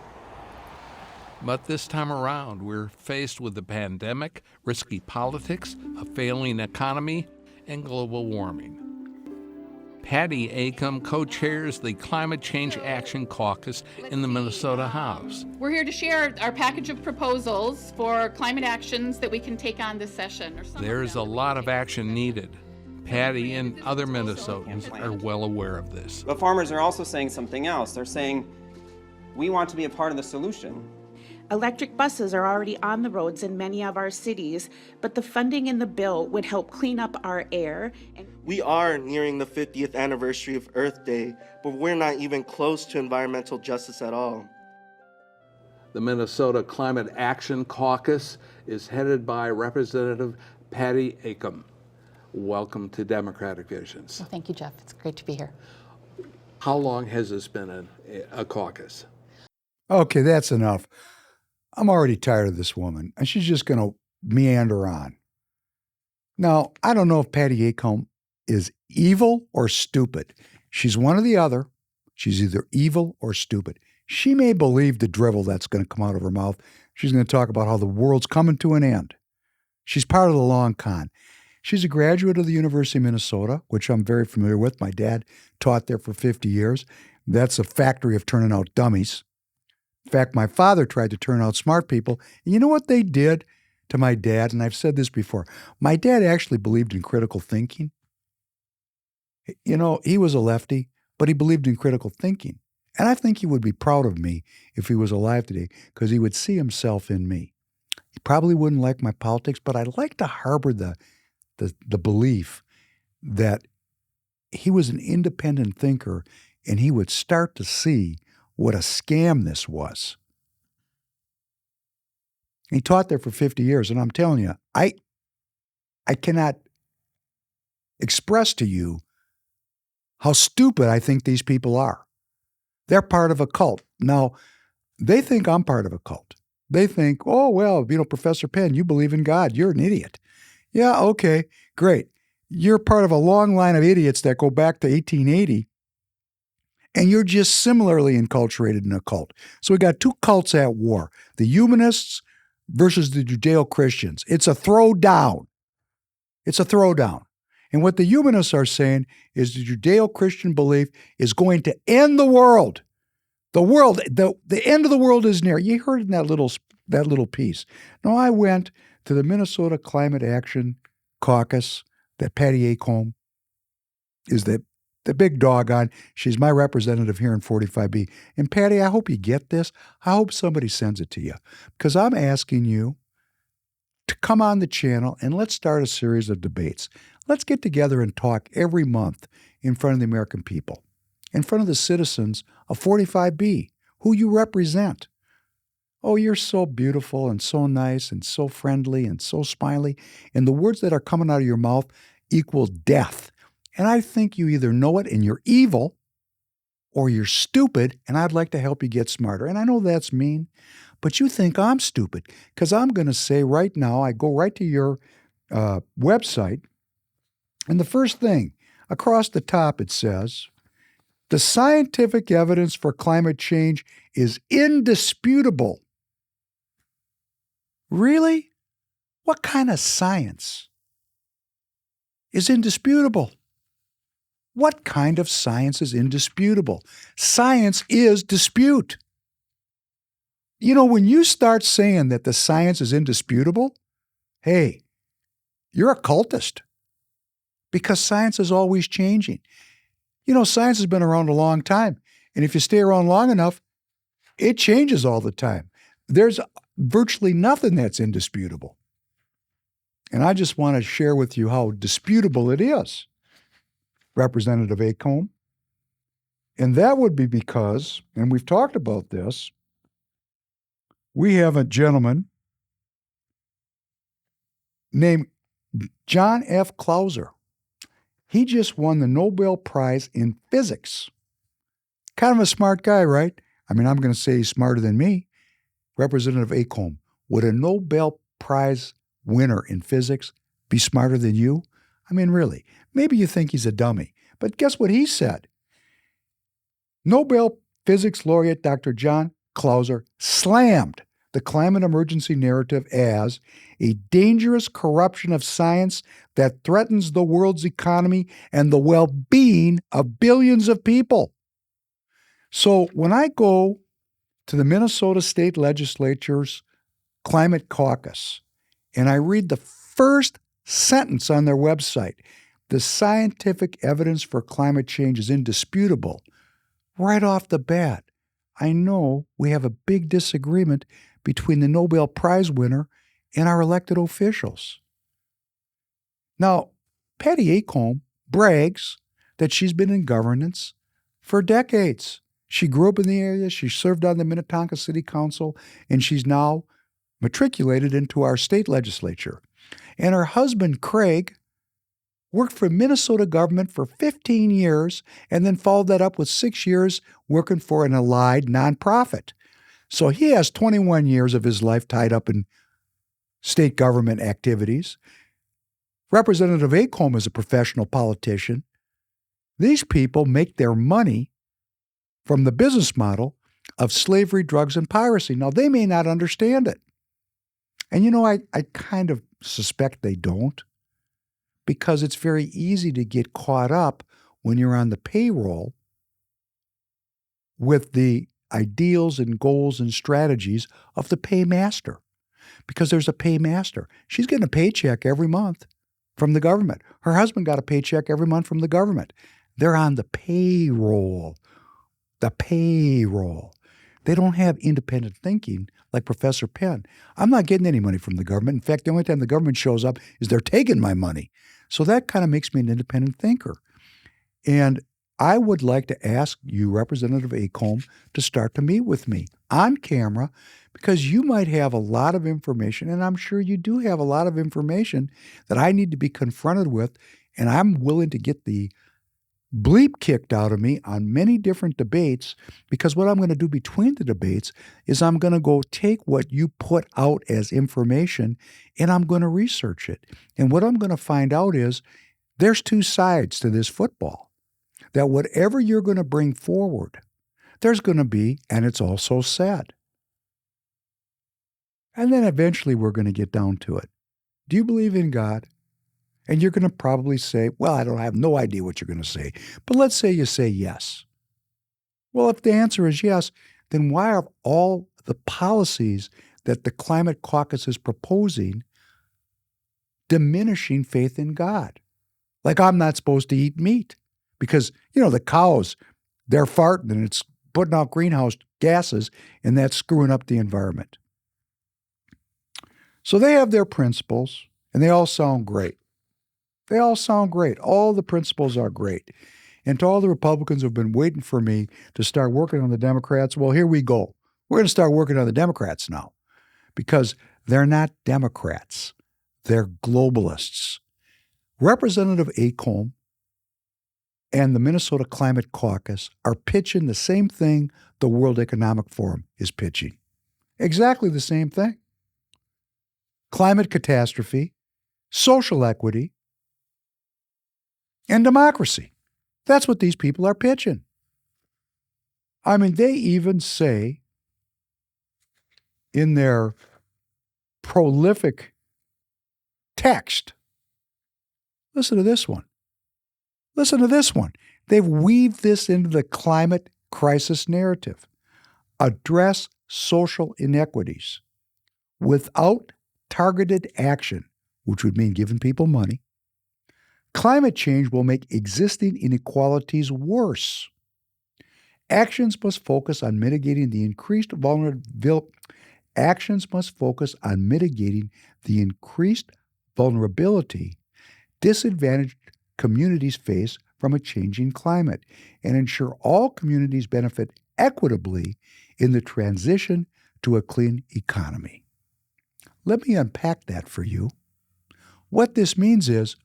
[SPEAKER 6] But this time around, we're faced with the pandemic, risky politics, a failing economy, and global warming. Patty Acomb co-chairs the Climate Change Action Caucus in the Minnesota House.
[SPEAKER 7] We're here to share our package of proposals for climate actions that we can take on this session.
[SPEAKER 6] There's a lot of action needed. Patty and other Minnesotans are well aware of this.
[SPEAKER 8] But farmers are also saying something else. They're saying, we want to be a part of the solution.
[SPEAKER 9] Electric buses are already on the roads in many of our cities, but the funding in the bill would help clean up our air.
[SPEAKER 10] We are nearing the 50th anniversary of Earth Day, but we're not even close to environmental justice at all.
[SPEAKER 6] The Minnesota Climate Action Caucus is headed by Representative Patty Acomb. Welcome to Democratic Visions.
[SPEAKER 11] Well, thank you, Jeff. It's great to be here.
[SPEAKER 6] How long has this been a caucus?
[SPEAKER 2] Okay, that's enough. I'm already tired of this woman, and she's just going to meander on. Now, I don't know if Patty Acomb is evil or stupid. She's one or the other. She's either evil or stupid. She may believe the drivel that's going to come out of her mouth. She's going to talk about how the world's coming to an end. She's part of the long con. She's a graduate of the University of Minnesota, which I'm very familiar with. My dad taught there for 50 years. That's a factory of turning out dummies. In fact, my father tried to turn out smart people. And you know what they did to my dad? And I've said this before. My dad actually believed in critical thinking. You know, he was a lefty, but he believed in critical thinking. And I think he would be proud of me if he was alive today because he would see himself in me. He probably wouldn't like my politics, but I'd like to harbor the belief that he was an independent thinker and he would start to see what a scam this was. He taught there for 50 years. And I'm telling you, I cannot express to you how stupid I think these people are. They're part of a cult. Now, they think I'm part of a cult. They think, oh, well, Professor Penn, you believe in God. You're an idiot. Yeah, okay, great. You're part of a long line of idiots that go back to 1880, and you're just similarly enculturated in a cult. So we got two cults at war, the humanists versus the Judeo-Christians. It's a throwdown. It's a throwdown. And what the humanists are saying is the Judeo-Christian belief is going to end the world. The end of the world is near. You heard in that little piece. No, I went to the Minnesota Climate Action Caucus that Patty Acomb is the big dog on. She's my representative here in 45B. And Patty, I hope you get this. I hope somebody sends it to you, because I'm asking you to come on the channel and let's start a series of debates. Let's get together and talk every month in front of the American people, in front of the citizens of 45B, who you represent. Oh, you're so beautiful and so nice and so friendly and so smiley. And the words that are coming out of your mouth equal death. And I think you either know it and you're evil, or you're stupid, and I'd like to help you get smarter. And I know that's mean, but you think I'm stupid, because I'm going to say right now, I go right to your website, and the first thing across the top it says, the scientific evidence for climate change is indisputable. Really? What kind of science is indisputable? What kind of science is indisputable? Science is dispute. When you start saying that the science is indisputable, hey, you're a cultist, because science is always changing. Science has been around a long time, and if you stay around long enough, it changes all the time. There's virtually nothing that's indisputable. And I just want to share with you how disputable it is, Representative Acomb. And that would be because, and we've talked about this, we have a gentleman named John F. Clauser. He just won the Nobel Prize in Physics. Kind of a smart guy, right? I'm going to say he's smarter than me. Representative Acomb, would a Nobel Prize winner in physics be smarter than you? Really. Maybe you think he's a dummy, but guess what he said? Nobel Physics laureate Dr. John Clauser slammed the climate emergency narrative as a dangerous corruption of science that threatens the world's economy and the well-being of billions of people. So when I go to the Minnesota State Legislature's Climate Caucus and I read the first sentence on their website, the scientific evidence for climate change is indisputable, right off the bat, I know we have a big disagreement between the Nobel Prize winner and our elected officials. Now, Patty Acomb brags that she's been in governance for decades. She grew up in the area, she served on the Minnetonka City Council, and she's now matriculated into our state legislature. And her husband, Craig, worked for Minnesota government for 15 years and then followed that up with 6 years working for an allied nonprofit. So he has 21 years of his life tied up in state government activities. Representative Acomb is a professional politician. These people make their money from the business model of slavery, drugs, and piracy. Now, they may not understand it. And I kind of suspect they don't, because it's very easy to get caught up when you're on the payroll with the ideals and goals and strategies of the paymaster, because there's a paymaster. She's getting a paycheck every month from the government. Her husband got a paycheck every month from the government. They're on the payroll. The payroll. They don't have independent thinking like Professor Penn. I'm not getting any money from the government. In fact, the only time the government shows up is they're taking my money. So that kind of makes me an independent thinker. And I would like to ask you, Representative Acomb, to start to meet with me on camera, because you might have a lot of information, and I'm sure you do have a lot of information that I need to be confronted with, and I'm willing to get the bleep kicked out of me on many different debates, because what I'm going to do between the debates is I'm going to go take what you put out as information and I'm going to research it. And what I'm going to find out is there's two sides to this football, that whatever you're going to bring forward, there's going to be, and it's also sad. And then eventually we're going to get down to it. Do you believe in God? And you're going to probably say, well, I have no idea what you're going to say. But let's say you say yes. Well, if the answer is yes, then why are all the policies that the Climate Caucus is proposing diminishing faith in God? Like I'm not supposed to eat meat because, the cows, they're farting and it's putting out greenhouse gases and that's screwing up the environment. So they have their principles and they all sound great. They all sound great. All the principles are great. And to all the Republicans who've been waiting for me to start working on the Democrats, well, here we go. We're going to start working on the Democrats now because they're not Democrats. They're globalists. Representative Acomb and the Minnesota Climate Caucus are pitching the same thing the World Economic Forum is pitching. Exactly the same thing. Climate catastrophe, social equity, and democracy. That's what these people are pitching. I mean, they even say in their prolific text, listen to this one. Listen to this one. They've weaved this into the climate crisis narrative. Address social inequities without targeted action, which would mean giving people money. Climate change will make existing inequalities worse. Actions must focus on mitigating the increased vulnerability disadvantaged communities face from a changing climate and ensure all communities benefit equitably in the transition to a clean economy. Let me unpack that for you. What this means is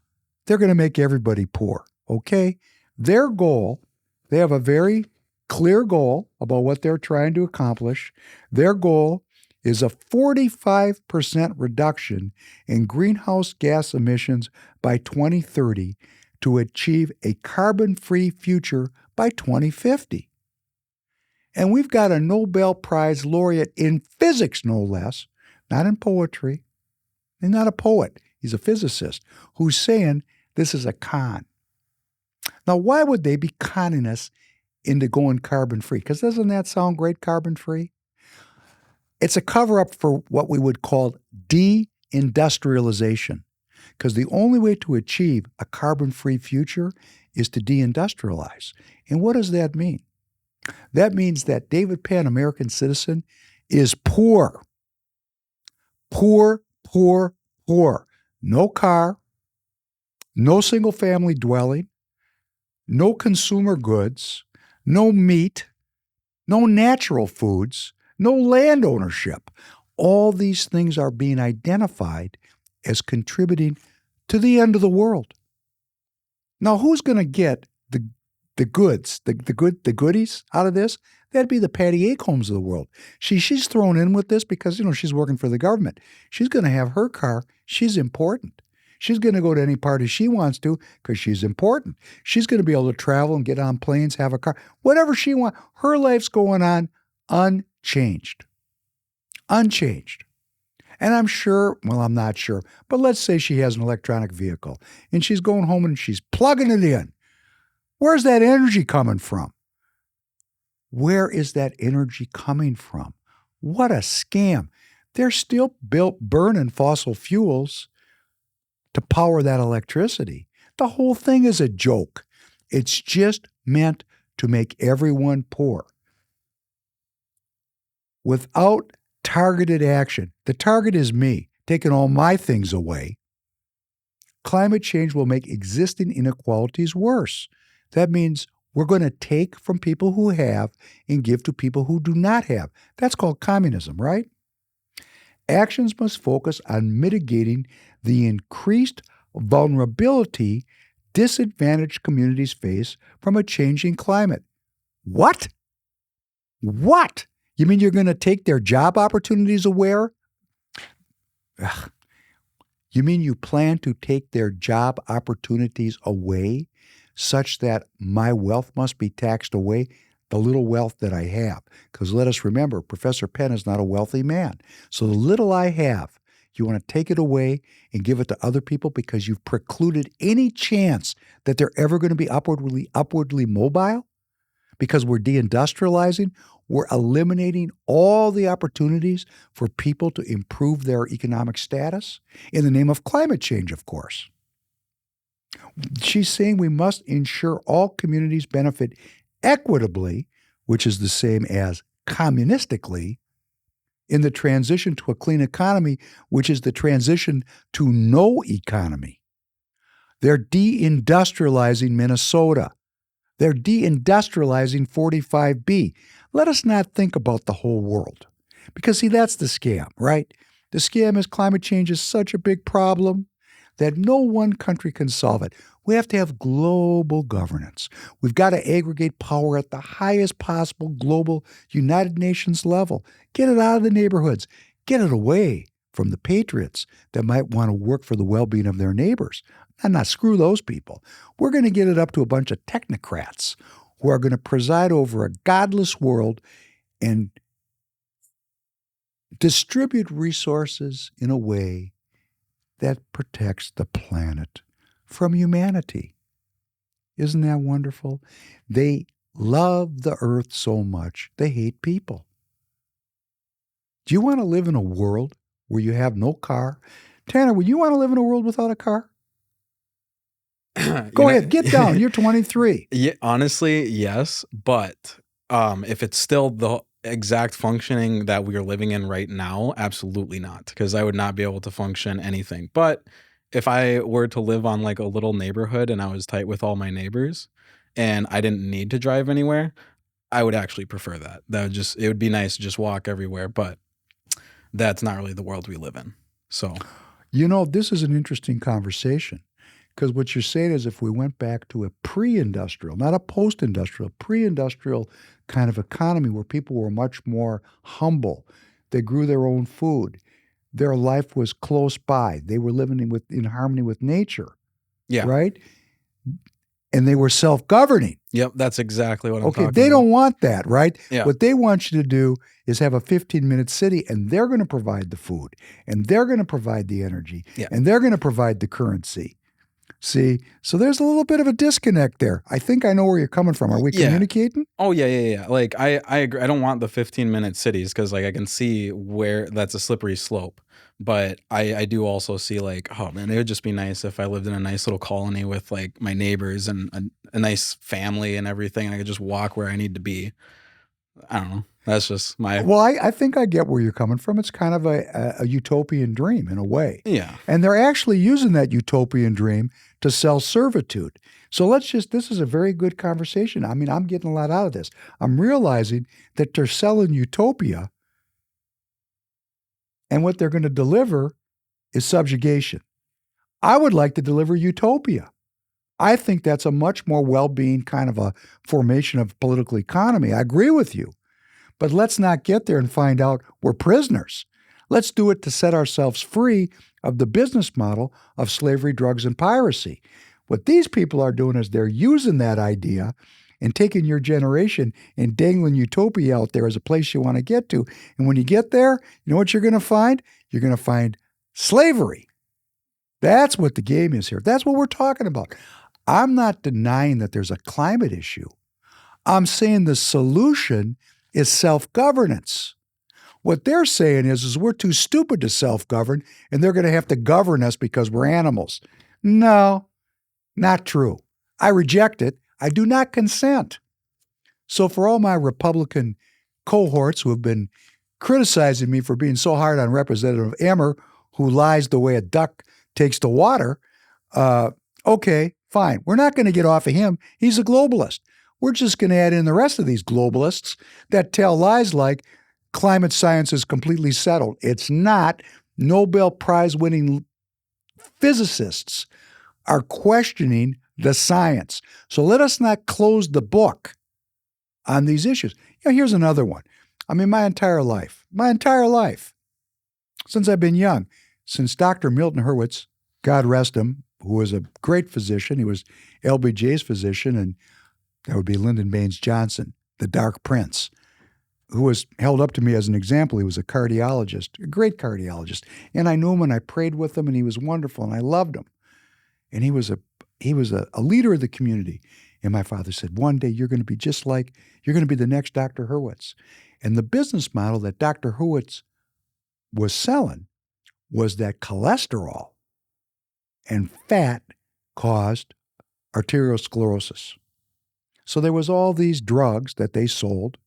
[SPEAKER 2] they're going to make everybody poor, okay? Their goal, they have a very clear goal about what they're trying to accomplish. Their goal is a 45% reduction in greenhouse gas emissions by 2030 to achieve a carbon-free future by 2050. And we've got a Nobel Prize laureate in physics, no less, not in poetry. He's not a poet. He's a physicist who's saying this is a con. Now, why would they be conning us into going carbon-free? Because doesn't that sound great, carbon-free? It's a cover-up for what we would call deindustrialization, because the only way to achieve a carbon-free future is to deindustrialize. And what does that mean? That means that David Penn, American citizen, is poor. Poor, poor, poor. No car, no single-family dwelling, no consumer goods, no meat, no natural foods, no land ownership. All these things are being identified as contributing to the end of the world. Now, who's going to get the goods, the goodies out of this? That'd be the Patty Acombs of the world. She's thrown in with this because, she's working for the government. She's going to have her car. She's important. She's going to go to any party she wants to because she's important. She's going to be able to travel and get on planes, have a car, whatever she wants. Her life's going on unchanged. Unchanged. And I'm not sure, but let's say she has an electronic vehicle and she's going home and she's plugging it in. Where's that energy coming from? Where is that energy coming from? What a scam. They're still burning fossil fuels to power that electricity. The whole thing is a joke. It's just meant to make everyone poor. Without targeted action, the target is me, taking all my things away. Climate change will make existing inequalities worse. That means We're going to take from people who have and give to people who do not have. That's called communism, right? Actions must focus on mitigating the increased vulnerability disadvantaged communities face from a changing climate. What? What? You mean you're going to take their job opportunities away? Ugh. You mean you plan to take their job opportunities away such that my wealth must be taxed away, the little wealth that I have? Because let us remember, Professor Penn is not a wealthy man. So the little I have, you want to take it away and give it to other people because you've precluded any chance that they're ever going to be upwardly mobile? Because we're deindustrializing, we're eliminating all the opportunities for people to improve their economic status in the name of climate change, of course. She's saying we must ensure all communities benefit equitably, which is the same as communistically, in the transition to a clean economy, which is the transition to no economy. They're deindustrializing Minnesota. They're deindustrializing 45B. Let us not think about the whole world. Because, see, that's the scam, right? The scam is climate change is such a big problem that no one country can solve it. We have to have global governance. We've got to aggregate power at the highest possible global United Nations level. Get it out of the neighborhoods. Get it away from the patriots that might want to work for the well-being of their neighbors. And not screw those people. We're going to get it up to a bunch of technocrats who are going to preside over a godless world and distribute resources in a way that protects the planet from humanity. Isn't that wonderful? They love the earth so much, they hate people. Do you want to live in a world where you have no car? Tanner, would you want to live in a world without a car? Go ahead, get down. You're 23.
[SPEAKER 11] Yeah, honestly, yes. But if it's still the exact functioning that we are living in right now, absolutely not. Because I would not be able to function anything. But if I were to live on like a little neighborhood and I was tight with all my neighbors and I didn't need to drive anywhere, I would actually prefer that. It would be nice to just walk everywhere. But that's not really the world we live in. So,
[SPEAKER 2] this is an interesting conversation. Because what you're saying is if we went back to a pre-industrial, not a post-industrial, pre-industrial kind of economy where people were much more humble, they grew their own food, their life was close by, they were living in harmony with nature, right? And they were self-governing.
[SPEAKER 11] Yep, that's exactly what I'm talking about.
[SPEAKER 2] Okay, they don't want that, right?
[SPEAKER 11] Yeah.
[SPEAKER 2] What they want you to do is have a 15-minute city, and they're going to provide the food, and they're going to provide the energy, and they're going to provide the currency. See, so there's a little bit of a disconnect there. I think I know where you're coming from. Are we communicating?
[SPEAKER 11] Oh, yeah. Like, I agree. I don't want the 15-minute cities because, like, I can see where that's a slippery slope. But I do also see, like, oh, man, it would just be nice if I lived in a nice little colony with, like, my neighbors and a nice family and everything. And I could just walk where I need to be. I don't know. That's just my...
[SPEAKER 2] Well, I think I get where you're coming from. It's kind of a utopian dream in a way.
[SPEAKER 11] Yeah.
[SPEAKER 2] And they're actually using that utopian dream to sell servitude. So this is a very good conversation. I mean, I'm getting a lot out of this. I'm realizing that they're selling utopia, and what they're going to deliver is subjugation. I would like to deliver utopia. I think that's a much more well-being kind of a formation of political economy. I agree with you. But let's not get there and find out we're prisoners. Let's do it to set ourselves free of the business model of slavery, drugs, and piracy. What these people are doing is they're using that idea and taking your generation and dangling utopia out there as a place you want to get to. And when you get there, you know what you're going to find? You're going to find slavery. That's what the game is here. That's what we're talking about. I'm not denying that there's a climate issue. I'm saying the solution is self-governance. What they're saying is we're too stupid to self-govern, and they're going to have to govern us because we're animals. No, not true. I reject it. I do not consent. So for all my Republican cohorts who have been criticizing me for being so hard on Representative Emmer, who lies the way a duck takes to water, okay, fine. We're not going to get off of him. He's a globalist. We're just going to add in the rest of these globalists that tell lies like climate science is completely settled. It's not. Nobel Prize-winning physicists are questioning the science. So let us not close the book on these issues. Here's another one. I mean, my entire life, since I've been young, since Dr. Milton Hurwitz, God rest him, who was a great physician, he was LBJ's physician, and that would be Lyndon Baines Johnson, the Dark Prince, who was held up to me as an example. He was a cardiologist, a great cardiologist. And I knew him and I prayed with him and he was wonderful and I loved him. And he was a leader of the community. And my father said, one day you're going to be you're going to be the next Dr. Hurwitz. And the business model that Dr. Hurwitz was selling was that cholesterol and fat caused arteriosclerosis. So there was all these drugs that they sold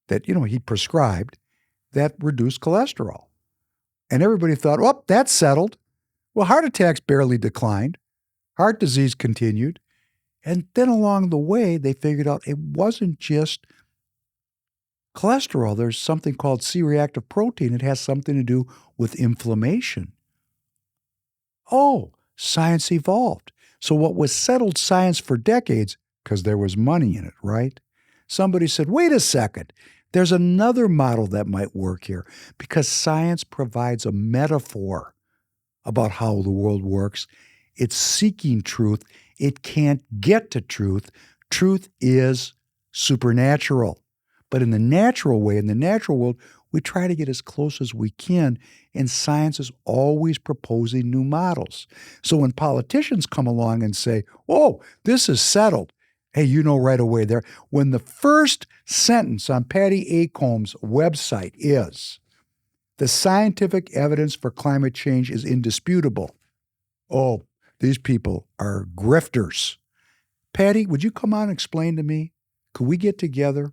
[SPEAKER 2] that, he prescribed that reduced cholesterol. And everybody thought, well, that's settled. Well, heart attacks barely declined. Heart disease continued. And then along the way, they figured out it wasn't just cholesterol. There's something called C-reactive protein. It has something to do with inflammation. Oh, science evolved. So what was settled science for decades, because there was money in it, right? Somebody said, wait a second, there's another model that might work here, because science provides a metaphor about how the world works. It's seeking truth. It can't get to truth. Truth is supernatural. But in the natural way, in the natural world, we try to get as close as we can, and science is always proposing new models. So when politicians come along and say, oh, this is settled, hey, right away there, when the first sentence on Patty Acomb's website is, the scientific evidence for climate change is indisputable. Oh, these people are grifters. Patty, would you come on and explain to me? Could we get together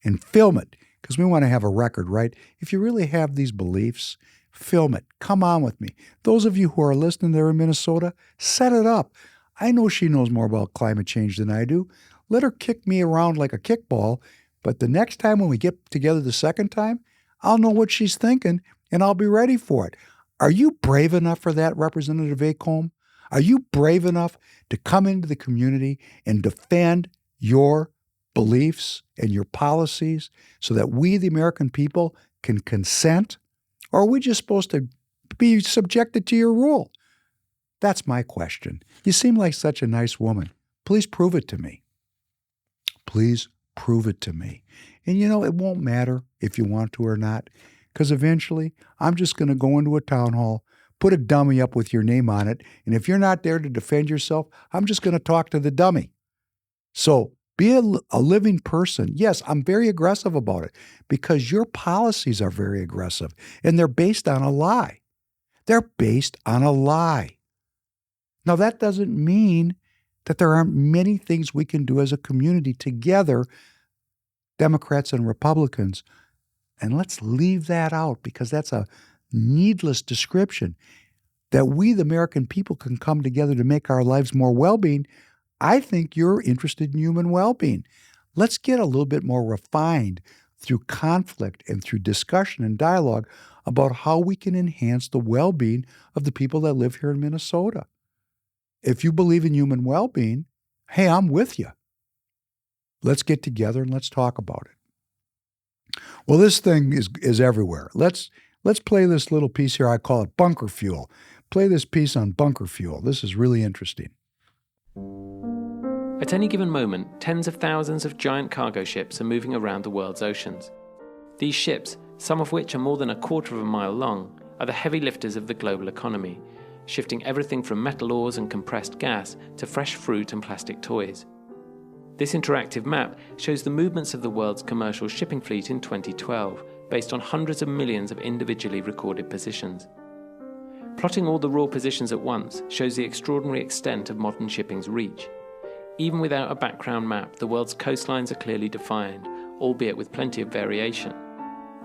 [SPEAKER 2] and film it? Because we want to have a record, right? If you really have these beliefs, film it. Come on with me. Those of you who are listening there in Minnesota, set it up. I know she knows more about climate change than I do. Let her kick me around like a kickball. But the next time when we get together the second time, I'll know what she's thinking and I'll be ready for it. Are you brave enough for that, Representative Acomb? Are you brave enough to come into the community and defend your beliefs and your policies so that we, the American people, can consent? Or are we just supposed to be subjected to your rule? That's my question. You seem like such a nice woman. Please prove it to me. Please prove it to me. And it won't matter if you want to or not, because eventually I'm just going to go into a town hall, put a dummy up with your name on it, and if you're not there to defend yourself, I'm just going to talk to the dummy. So be a living person. Yes, I'm very aggressive about it because your policies are very aggressive, and they're based on a lie. They're based on a lie. Now, that doesn't mean that there aren't many things we can do as a community together, Democrats and Republicans. And let's leave that out because that's a needless description. That we, the American people, can come together to make our lives more well-being. I think you're interested in human well-being. Let's get a little bit more refined through conflict and through discussion and dialogue about how we can enhance the well-being of the people that live here in Minnesota. If you believe in human well-being, hey, I'm with you. Let's get together and let's talk about it. Well, this thing is everywhere. Let's play this little piece here. I call it bunker fuel. Play this piece on bunker fuel. This is really interesting.
[SPEAKER 12] At any given moment, tens of thousands of giant cargo ships are moving around the world's oceans. These ships, some of which are more than a quarter of a mile long, are the heavy lifters of the global economy, shifting everything from metal ores and compressed gas to fresh fruit and plastic toys. This interactive map shows the movements of the world's commercial shipping fleet in 2012, based on hundreds of millions of individually recorded positions. Plotting all the raw positions at once shows the extraordinary extent of modern shipping's reach. Even without a background map, the world's coastlines are clearly defined, albeit with plenty of variation,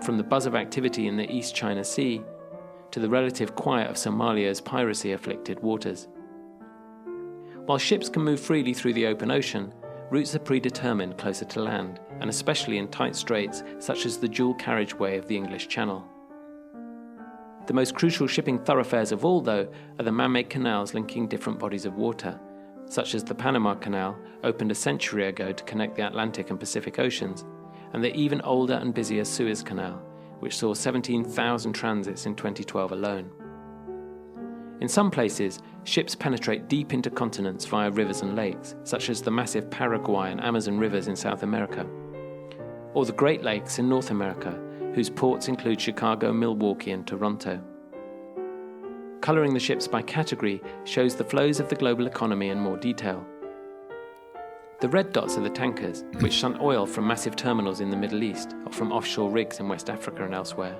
[SPEAKER 12] from the buzz of activity in the East China Sea to the relative quiet of Somalia's piracy-afflicted waters. While ships can move freely through the open ocean, routes are predetermined closer to land, and especially in tight straits such as the dual carriageway of the English Channel. The most crucial shipping thoroughfares of all, though, are the man-made canals linking different bodies of water, such as the Panama Canal, opened a century ago to connect the Atlantic and Pacific Oceans, and the even older and busier Suez Canal, which saw 17,000 transits in 2012 alone. In some places, ships penetrate deep into continents via rivers and lakes, such as the massive Paraguay and Amazon rivers in South America, or the Great Lakes in North America, whose ports include Chicago, Milwaukee, and Toronto. Colouring the ships by category shows the flows of the global economy in more detail. The red dots are the tankers, which shunt oil from massive terminals in the Middle East or from offshore rigs in West Africa and elsewhere,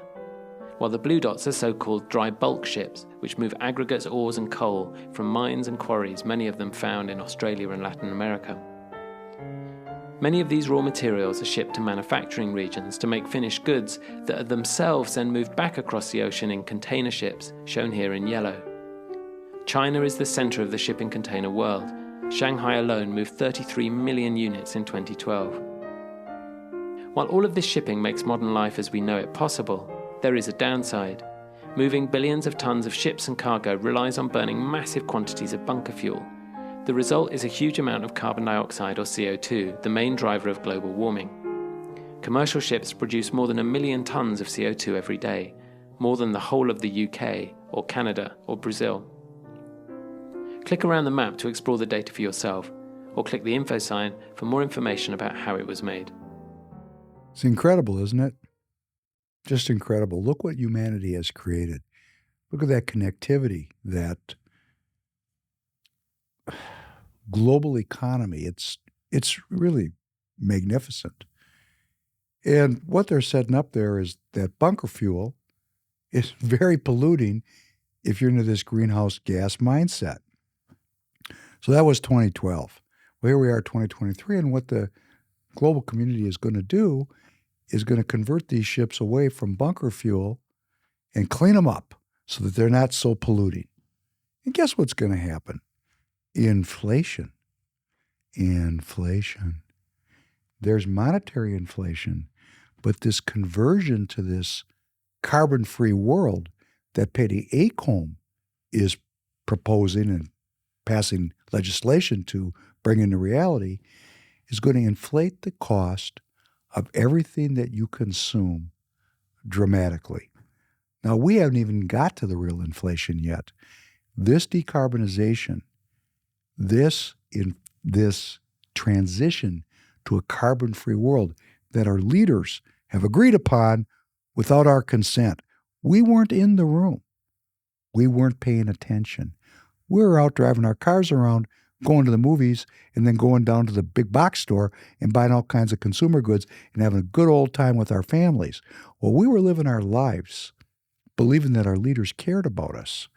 [SPEAKER 12] while the blue dots are so-called dry bulk ships, which move aggregates, ores and coal from mines and quarries, many of them found in Australia and Latin America. Many of these raw materials are shipped to manufacturing regions to make finished goods that are themselves then moved back across the ocean in container ships, shown here in yellow. China is the centre of the shipping container world. Shanghai alone moved 33 million units in 2012. While all of this shipping makes modern life as we know it possible, there is a downside. Moving billions of tons of ships and cargo relies on burning massive quantities of bunker fuel. The result is a huge amount of carbon dioxide, or CO2, the main driver of global warming. Commercial ships produce more than 1 million tons of CO2 every day, more than the whole of the UK, or Canada, or Brazil. Click around the map to explore the data for yourself, or click the info sign for more information about how it was made.
[SPEAKER 2] It's incredible, isn't it? Just incredible. Look what humanity has created. Look at that connectivity, that global economy. It's really magnificent. And what they're setting up there is that bunker fuel is very polluting if you're into this greenhouse gas mindset. So that was 2012. Well, here we are 2023, and what the global community is going to do is going to convert these ships away from bunker fuel and clean them up so that they're not so polluting. And guess what's going to happen? Inflation. There's monetary inflation, but this conversion to this carbon-free world that Patty Acomb is proposing and passing legislation to bring into reality is going to inflate the cost of everything that you consume dramatically. Now, we haven't even got to the real inflation yet. This decarbonization, this transition to a carbon-free world that our leaders have agreed upon without our consent. We weren't in the room. We weren't paying attention. We were out driving our cars around, going to the movies, and then going down to the big box store and buying all kinds of consumer goods and having a good old time with our families. Well, we were living our lives believing that our leaders cared about us.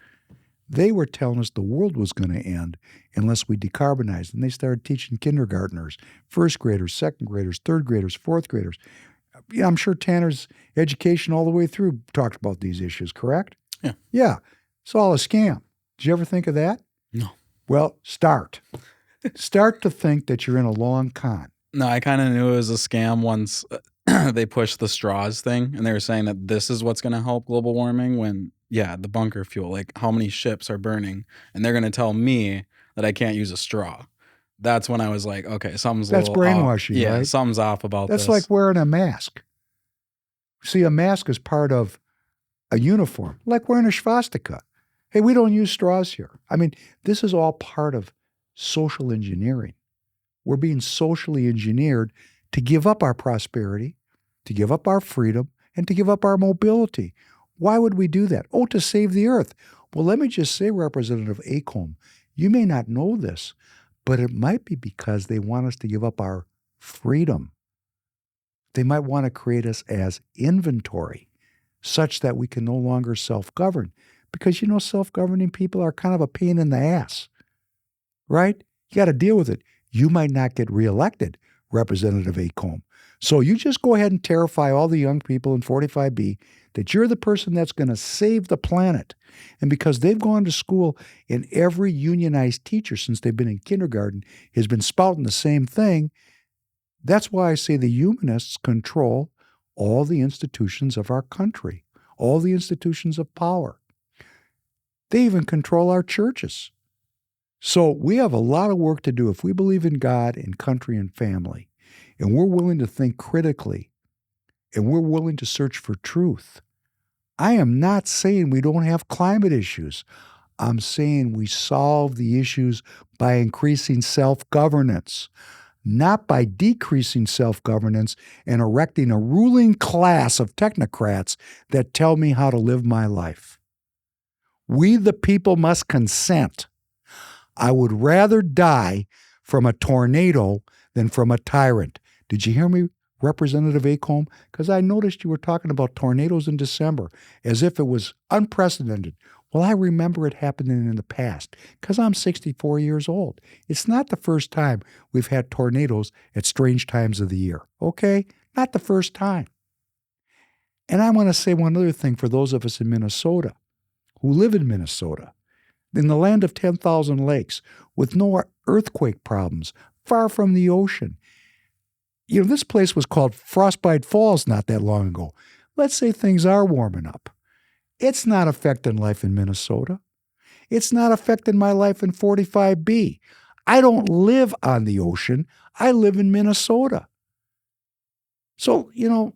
[SPEAKER 2] They were telling us the world was going to end unless we decarbonized. And they started teaching kindergartners, first graders, second graders, third graders, fourth graders. Yeah, I'm sure Tanner's education all the way through talked about these issues, correct?
[SPEAKER 11] Yeah.
[SPEAKER 2] Yeah. It's all a scam. Did you ever think of that?
[SPEAKER 11] No.
[SPEAKER 2] Well, start. Start to think that you're in a long con.
[SPEAKER 11] No, I kind of knew it was a scam once they pushed the straws thing, and they were saying that this is what's going to help global warming when, yeah, the bunker fuel, like how many ships are burning, and they're going to tell me that I can't use a straw. That's when I was like, okay, something's
[SPEAKER 2] That's brainwashing,
[SPEAKER 11] off. Yeah,
[SPEAKER 2] right?
[SPEAKER 11] something's off about
[SPEAKER 2] That's
[SPEAKER 11] this.
[SPEAKER 2] like wearing a mask. See, a mask is part of a uniform, like wearing a swastika. Hey, we don't use straws here. I mean, this is all part of social engineering. We're being socially engineered to give up our prosperity, to give up our freedom, and to give up our mobility. Why would we do that? Oh, to save the earth. Well, let me just say, Representative Acomb, you may not know this, but it might be because they want us to give up our freedom. They might want to create us as inventory, such that we can no longer self-govern. Because, you know, self-governing people are kind of a pain in the ass, right? You got to deal with it. You might not get reelected, Representative Acomb, So you just go ahead and terrify all the young people in 45B that you're the person that's going to save the planet. And because they've gone to school and every unionized teacher since they've been in kindergarten has been spouting the same thing, that's why I say the humanists control all the institutions of our country, all the institutions of power. They even control our churches. So we have a lot of work to do if we believe in God and country and family, and we're willing to think critically, and we're willing to search for truth. I am not saying we don't have climate issues. I'm saying we solve the issues by increasing self-governance, not by decreasing self-governance and erecting a ruling class of technocrats that tell me how to live my life. We the people must consent. I would rather die from a tornado than from a tyrant. Did you hear me, Representative Acomb? Because I noticed you were talking about tornadoes in December as if it was unprecedented. Well, I remember it happening in the past because I'm 64 years old. It's not the first time we've had tornadoes at strange times of the year, okay? Not the first time. And I want to say one other thing for those of us in Minnesota who live in Minnesota, in the land of 10,000 lakes, with no earthquake problems, far from the ocean. You know, this place was called Frostbite Falls not that long ago. Let's say things are warming up. It's not affecting life in Minnesota. It's not affecting my life in 45B. I don't live on the ocean. I live in Minnesota. So, you know,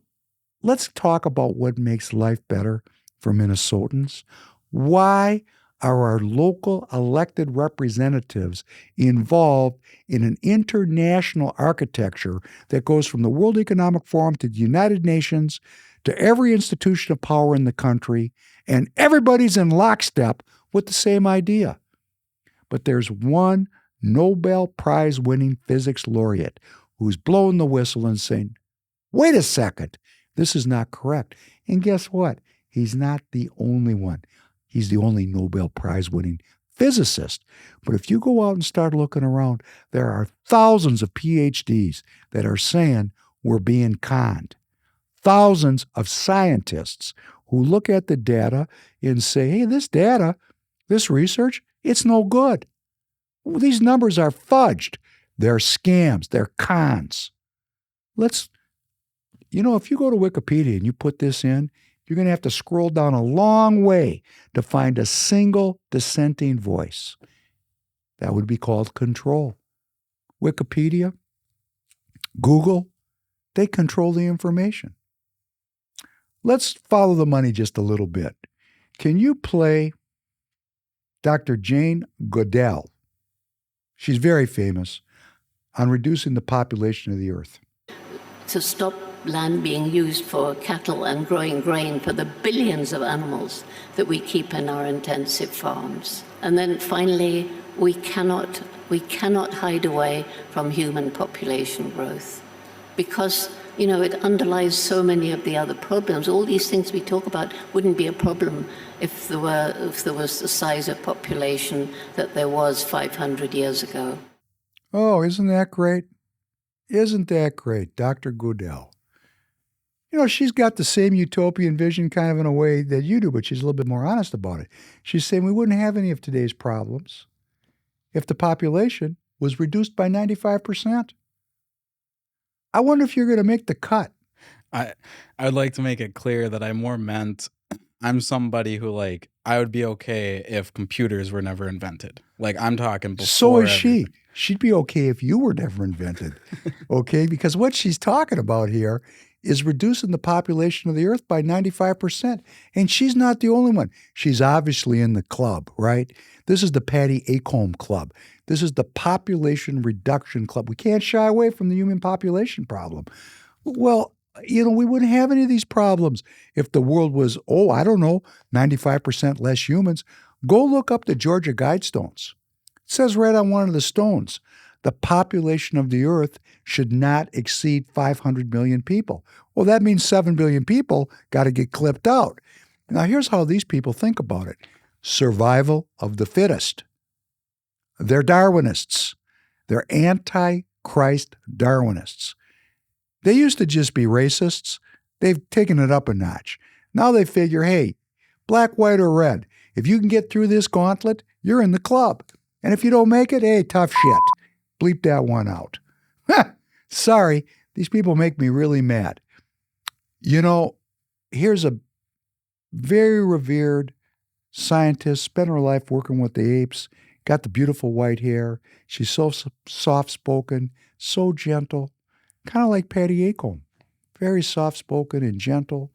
[SPEAKER 2] let's talk about what makes life better for Minnesotans. Why are our local elected representatives involved in an international architecture that goes from the World Economic Forum to the United Nations to every institution of power in the country, and everybody's in lockstep with the same idea? But there's one Nobel Prize-winning physics laureate who's blowing the whistle and saying, wait a second, this is not correct. And guess what? He's not the only one. He's the only Nobel Prize-winning physicist. But if you go out and start looking around, there are thousands of PhDs that are saying we're being conned. Thousands of scientists who look at the data and say, hey, this data, this research, it's no good. Well, these numbers are fudged. They're scams. They're cons. If you go to Wikipedia and you put this in, you're going to have to scroll down a long way to find a single dissenting voice. That would be called control. Wikipedia, Google, they control the information. Let's follow the money just a little bit. Can you play Dr. Jane Goodell? She's very famous on reducing the population of the earth.
[SPEAKER 13] To stop land being used for cattle and growing grain for the billions of animals that we keep in our intensive farms. And then finally, we cannot hide away from human population growth because, you know, it underlies so many of the other problems. All these things we talk about wouldn't be a problem if there was the size of population that there was 500 years ago.
[SPEAKER 2] Oh, isn't that great? Isn't that great, Dr. Goodell? You know, she's got the same utopian vision kind of in a way that you do, but she's a little bit more honest about it. She's saying we wouldn't have any of today's problems if the population was reduced by 95%. I wonder if you're going to make the cut.
[SPEAKER 11] I'd like to make it clear that I more meant I'm somebody who, like, I would be okay if computers were never invented. Like, I'm talking before.
[SPEAKER 2] So is she. She'd be okay if you were never invented. Okay? Because what she's talking about here is reducing the population of the earth by 95%. And she's not the only one. She's obviously in the club, right? This is the Patty Acomb Club. This is the Population Reduction Club. We can't shy away from the human population problem. Well, you know, we wouldn't have any of these problems if the world was, 95% less humans. Go look up the Georgia Guidestones. It says right on one of the stones, the population of the earth should not exceed 500 million people. Well, that means 7 billion people got to get clipped out. Now, here's how these people think about it. Survival of the fittest. They're Darwinists. They're anti-Christ Darwinists. They used to just be racists. They've taken it up a notch. Now they figure, hey, black, white, or red, if you can get through this gauntlet, you're in the club. And if you don't make it, hey, tough shit. Bleep that one out. Sorry, these people make me really mad. You know, here's a very revered scientist, spent her life working with the apes, got the beautiful white hair. She's so soft-spoken, so gentle, kind of like Patty Acomb. Very soft-spoken and gentle.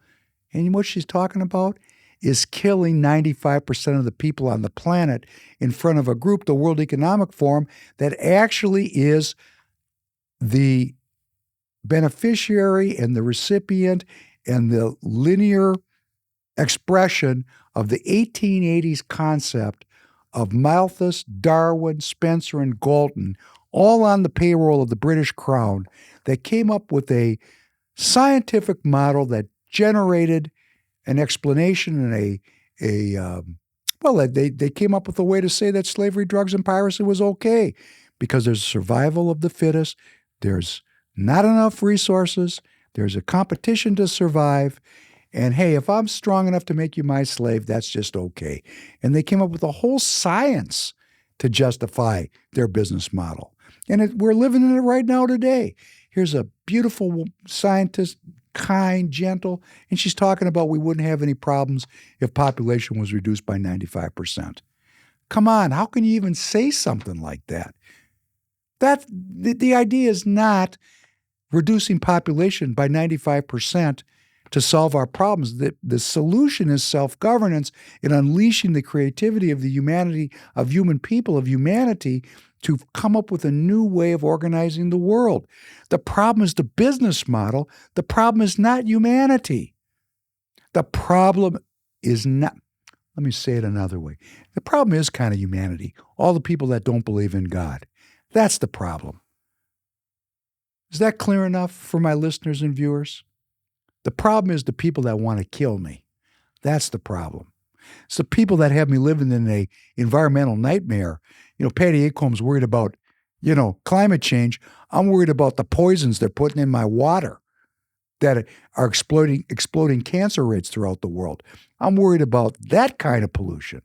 [SPEAKER 2] And what she's talking about is killing 95% of the people on the planet in front of a group, the World Economic Forum, that actually is the beneficiary and the recipient and the linear expression of the 1880s concept of Malthus, Darwin, Spencer, and Galton, all on the payroll of the British Crown, that came up with a scientific model that generated an explanation and they came up with a way to say that slavery, drugs, and piracy was okay because there's survival of the fittest, there's not enough resources, there's a competition to survive, and hey, if I'm strong enough to make you my slave, that's just okay. And they came up with a whole science to justify their business model. And we're living in it right now today. Here's a beautiful scientist, kind, gentle, and she's talking about we wouldn't have any problems if population was reduced by 95%. Come on, how can you even say something like that? The idea is not reducing population by 95% to solve our problems. The solution is self-governance and unleashing the creativity of the humanity, of human people, of humanity, to come up with a new way of organizing the world. The problem is the business model. The problem is not humanity. The problem is not, let me say it another way. The problem is kind of humanity. All the people that don't believe in God. That's the problem. Is that clear enough for my listeners and viewers? The problem is the people that want to kill me. That's the problem. It's the people that have me living in a environmental nightmare. Patty Acomb's worried about, climate change. I'm worried about the poisons they're putting in my water that are exploding cancer rates throughout the world. I'm worried about that kind of pollution.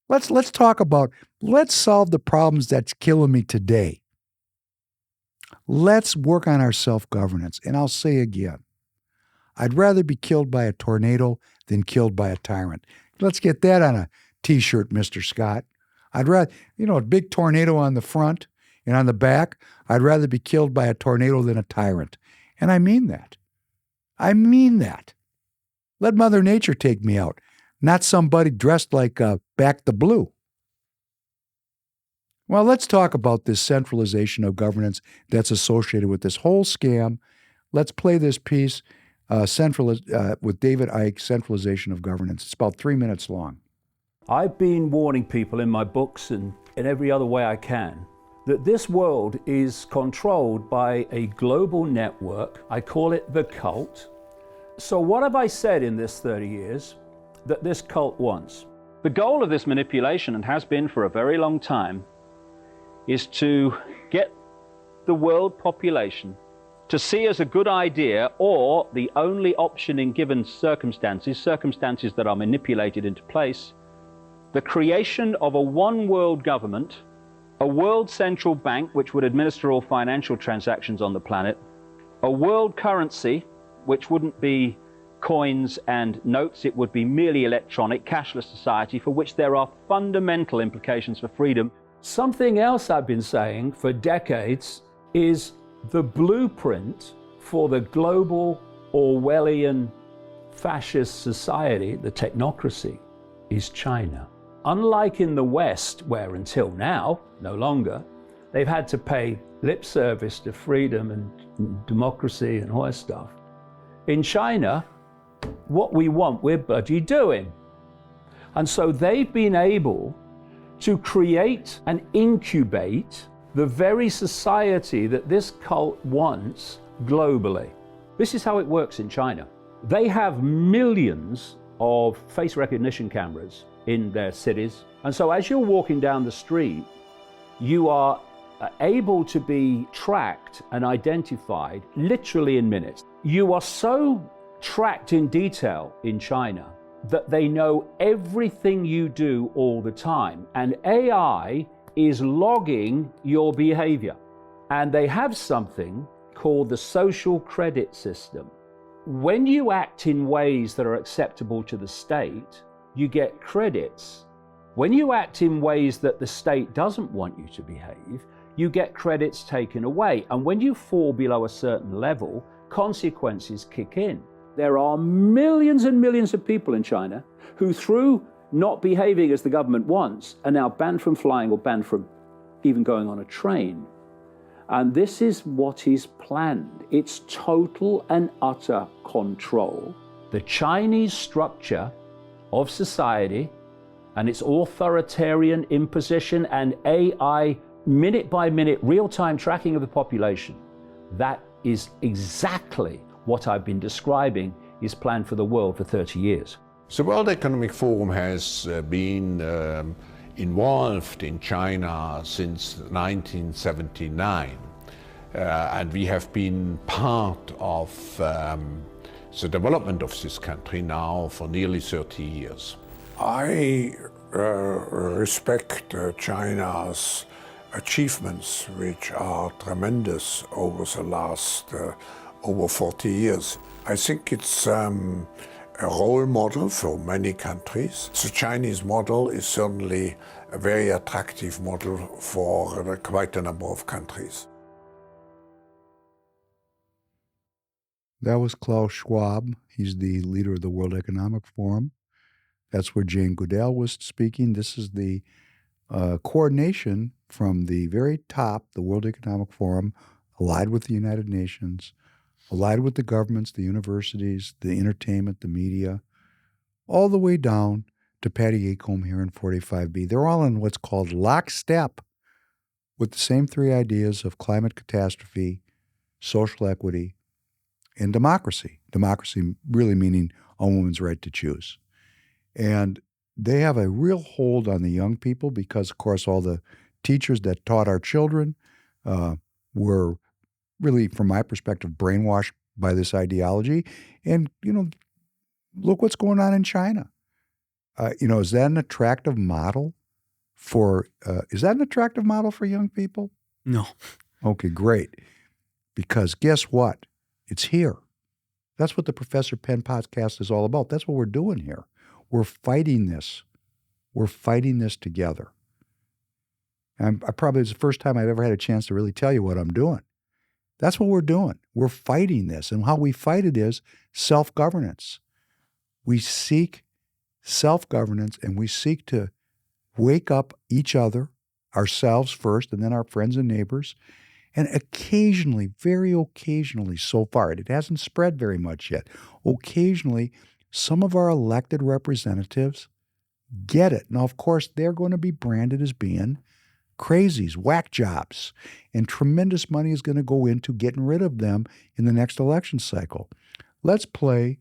[SPEAKER 2] Let's talk about, let's solve the problems that's killing me today. Let's work on our self-governance. And I'll say again, I'd rather be killed by a tornado than killed by a tyrant. Let's get that on a T-shirt, Mr. Scott. I'd rather, a big tornado on the front and on the back, I'd rather be killed by a tornado than a tyrant. And I mean that. I mean that. Let Mother Nature take me out, not somebody dressed like Back the Blue. Well, let's talk about this centralization of governance that's associated with this whole scam. Let's play this piece with David Icke, Centralization of Governance. It's about 3 minutes long.
[SPEAKER 14] I've been warning people in my books and in every other way I can that this world is controlled by a global network. I call it the cult. So what have I said in this 30 years that this cult wants? The goal of this manipulation, and has been for a very long time, is to get the world population to see as a good idea, or the only option in given circumstances that are manipulated into place, the creation of a one world government, a world central bank which would administer all financial transactions on the planet, a world currency which wouldn't be coins and notes, it would be merely electronic, cashless society for which there are fundamental implications for freedom. Something else I've been saying for decades is the blueprint for the global Orwellian fascist society, the technocracy, is China. Unlike in the West, where until now, no longer, they've had to pay lip service to freedom and democracy and all that stuff. In China, what we want, we're bloody doing. And so they've been able to create and incubate the very society that this cult wants globally. This is how it works in China. They have millions of face recognition cameras in their cities. And so as you're walking down the street, you are able to be tracked and identified literally in minutes. You are so tracked in detail in China that they know everything you do all the time. And AI is logging your behavior. And they have something called the social credit system. When you act in ways that are acceptable to the state, you get credits. When you act in ways that the state doesn't want you to behave, you get credits taken away. And when you fall below a certain level, consequences kick in. There are millions and millions of people in China who, through not behaving as the government wants, are now banned from flying or banned from even going on a train. And this is what is planned. It's total and utter control. The Chinese structure of society and its authoritarian imposition and AI minute by minute real-time tracking of the population, that is exactly what I've been describing is planned for the world for 30 years.
[SPEAKER 15] The World Economic Forum has been involved in China since 1979. And we have been part of the development of this country now for nearly 30 years.
[SPEAKER 16] I respect China's achievements, which are tremendous over the last over 40 years. I think it's a role model for many countries. The Chinese model is certainly a very attractive model for quite a number of countries.
[SPEAKER 2] That was Klaus Schwab. He's the leader of the World Economic Forum. That's where Jane Goodall was speaking. This is the coordination from the very top, the World Economic Forum, allied with the United Nations, allied with the governments, the universities, the entertainment, the media, all the way down to Patty Acomb here in 45B. They're all in what's called lockstep with the same three ideas of climate catastrophe, social equity, and democracy. Democracy really meaning a woman's right to choose. And they have a real hold on the young people because, of course, all the teachers that taught our children were really, from my perspective, brainwashed by this ideology. And, look what's going on in China. Is that an attractive model for young people?
[SPEAKER 11] No.
[SPEAKER 2] Okay, great. Because guess what? It's here. That's what the Professor Penn podcast is all about. That's what we're doing here. We're fighting this. We're fighting this together. And I probably it's the first time I've ever had a chance to really tell you what I'm doing. That's what we're doing. We're fighting this. And how we fight it is self-governance. We seek self-governance and we seek to wake up each other, ourselves first, and then our friends and neighbors. And occasionally, very occasionally so far, it hasn't spread very much yet, occasionally some of our elected representatives get it. Now, of course, they're going to be branded as being crazies, whack jobs, and tremendous money is going to go into getting rid of them in the next election cycle. Let's play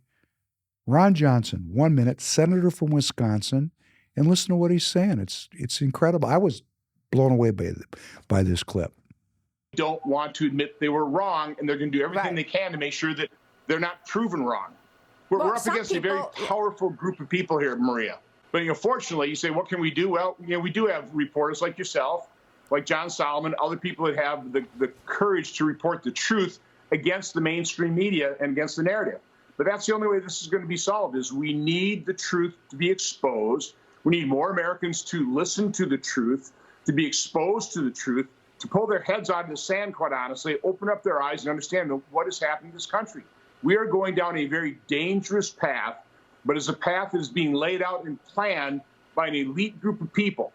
[SPEAKER 2] Ron Johnson, 1 minute, senator from Wisconsin, and listen to what he's saying. It's incredible. I was blown away by this clip.
[SPEAKER 17] Don't want to admit they were wrong, and they're going to do everything they can to make sure that they're not proven wrong. We're up against a very powerful group of people here, Maria. But fortunately, you say, what can we do? Well, we do have reporters like yourself, like John Solomon, other people that have the courage to report the truth against the mainstream media and against the narrative. But that's the only way this is going to be solved, is we need the truth to be exposed. We need more Americans to listen to the truth, to be exposed to the truth, to pull their heads out of the sand, quite honestly, open up their eyes and understand what is happening in this country. We are going down a very dangerous path, but it's a path that is being laid out and planned by an elite group of people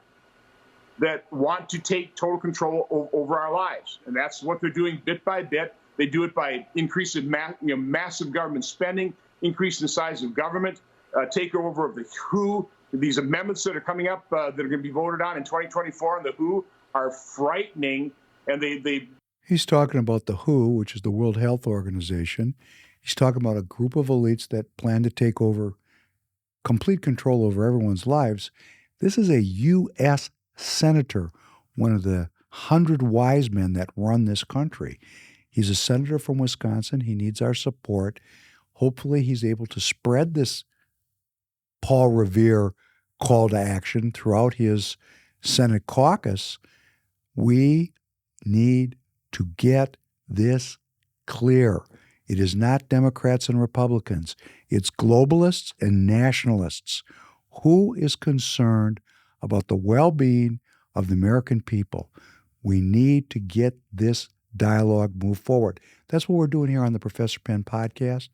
[SPEAKER 17] that want to take total control over our lives. And that's what they're doing bit by bit. They do it by increasing massive government spending, increasing the size of government, takeover of the WHO. These amendments that are coming up that are going to be voted on in 2024 on the WHO are frightening, and
[SPEAKER 2] He's talking about the WHO, which is the World Health Organization. He's talking about a group of elites that plan to take over complete control over everyone's lives. This is a U.S. senator, one of the 100 wise men that run this country. He's a senator from Wisconsin. He needs our support. Hopefully he's able to spread this Paul Revere call to action throughout his Senate caucus. We need to get this clear. It is not Democrats and Republicans. It's globalists and nationalists. Who is concerned about the well-being of the American people? We need to get this dialogue moved forward. That's what we're doing here on the Professor Penn podcast.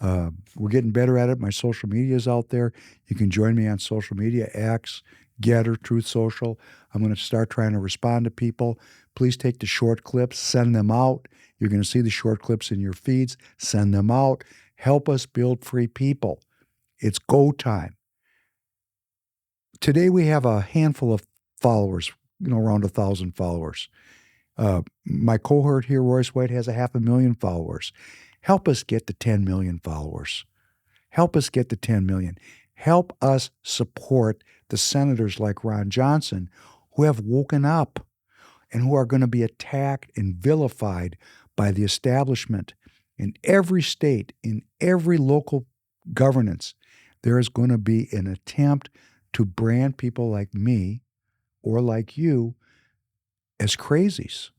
[SPEAKER 2] We're getting better at it. My social media is out there. You can join me on social media, X, Getter, Truth Social. I'm going to start trying to respond to people. Please take the short clips, send them out. You're going to see the short clips in your feeds. Send them out. Help us build free people. It's go time. Today we have a handful of followers, around 1,000 followers. My cohort here, Royce White, has 500,000 followers. Help us get to 10 million followers. Help us get to 10 million. Help us support the senators like Ron Johnson who have woken up and who are going to be attacked and vilified by the establishment. In every state, in every local governance, there is going to be an attempt to brand people like me or like you as crazies.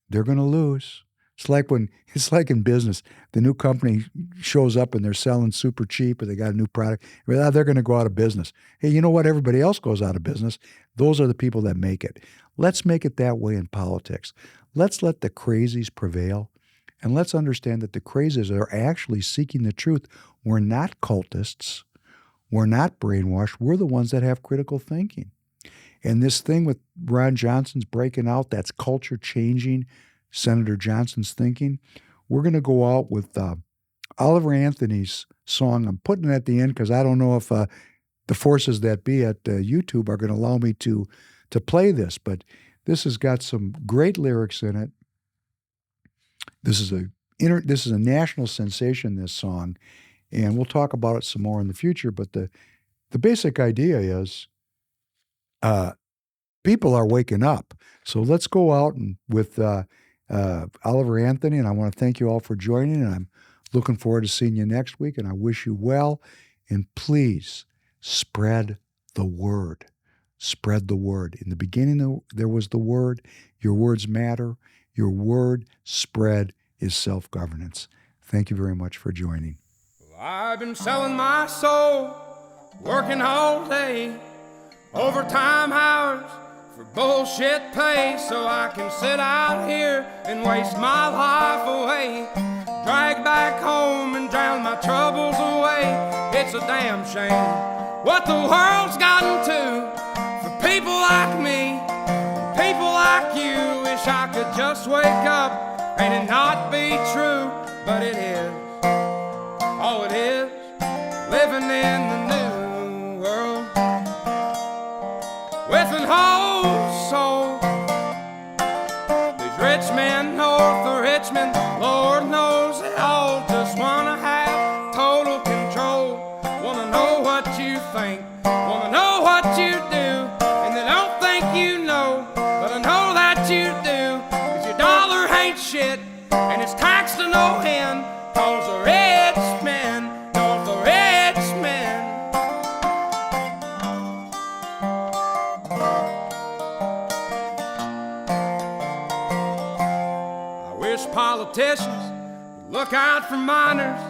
[SPEAKER 2] They're going to lose. It's like in business. The new company shows up and they're selling super cheap or they got a new product. They're going to go out of business. Hey, you know what? Everybody else goes out of business. Those are the people that make it. Let's make it that way in politics. Let's let the crazies prevail. And let's understand that the crazies are actually seeking the truth. We're not cultists. We're not brainwashed. We're the ones that have critical thinking. And this thing with Ron Johnson's breaking out, that's culture changing Senator Johnson's thinking. We're going to go out with Oliver Anthony's song. I'm putting it at the end because I don't know if the forces that be at YouTube are going to allow me to play this. But this has got some great lyrics in it. This is a national sensation, this song, and we'll talk about it some more in the future. But the basic idea is people are waking up. So let's go out and with Oliver Anthony, and I want to thank you all for joining, and I'm looking forward to seeing you next week, and I wish you well. And please spread the word. Spread the word. In the beginning, there was the word. Your words matter. Your word spread is self-governance. Thank you very much for joining.
[SPEAKER 18] I've been selling my soul, working all day, overtime hours for bullshit pay, so I can sit out here and waste my life away, drag back home and drown my troubles away. It's a damn shame what the world's gotten to for people like me, people like you. Wish I could just wake up and it not be true, but it is. Oh, it is living in the new world with an whole soul. These rich men north of Richmond, Lord knows they all just wanna have total control. Wanna know what you think, wanna know what you do, and they don't think you know, but I know that you do, 'cause your dollar ain't shit, and it's taxed to no end, 'cause the rich men, north the rich men. I wish politicians would look out for minors,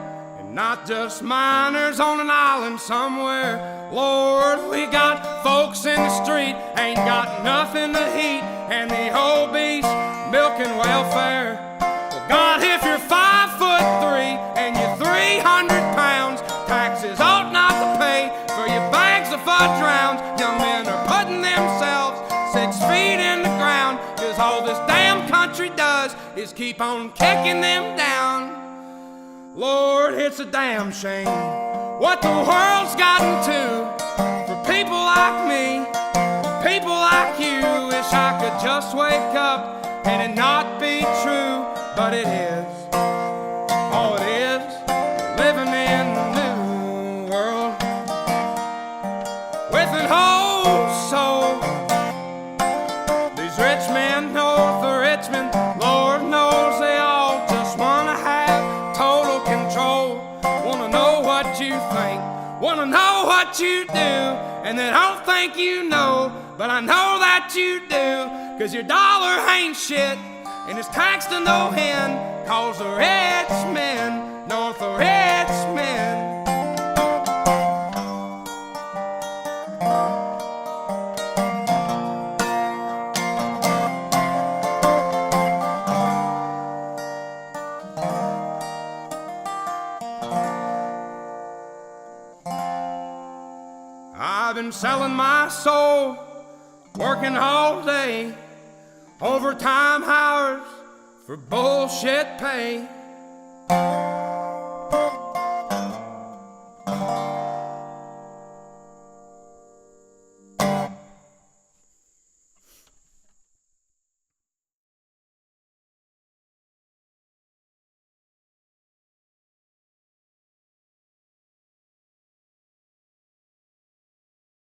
[SPEAKER 18] and not just minors on an island somewhere. Lord, we got folks in the street, ain't got nothing to eat, and the obese milking welfare. Well, God, if you're 5'3" and you're 300 pounds, taxes ought not to pay for your bags of fudge rounds. Young men are putting themselves 6 feet in the ground, 'cause all this damn country does is keep on kicking them down. Lord, it's a damn shame what the world's gotten to for people like me, people like you. Wish I could just wake up and it not be true, but it is. Oh, it is living in the new world with an whole soul. what you think, wanna know what you do, and they don't think you know, but I know that you do, 'cause your dollar ain't shit, and it's taxed to no end, 'cause the rich men, north the rich men. I've been selling my soul, working all day, overtime hours for bullshit pay.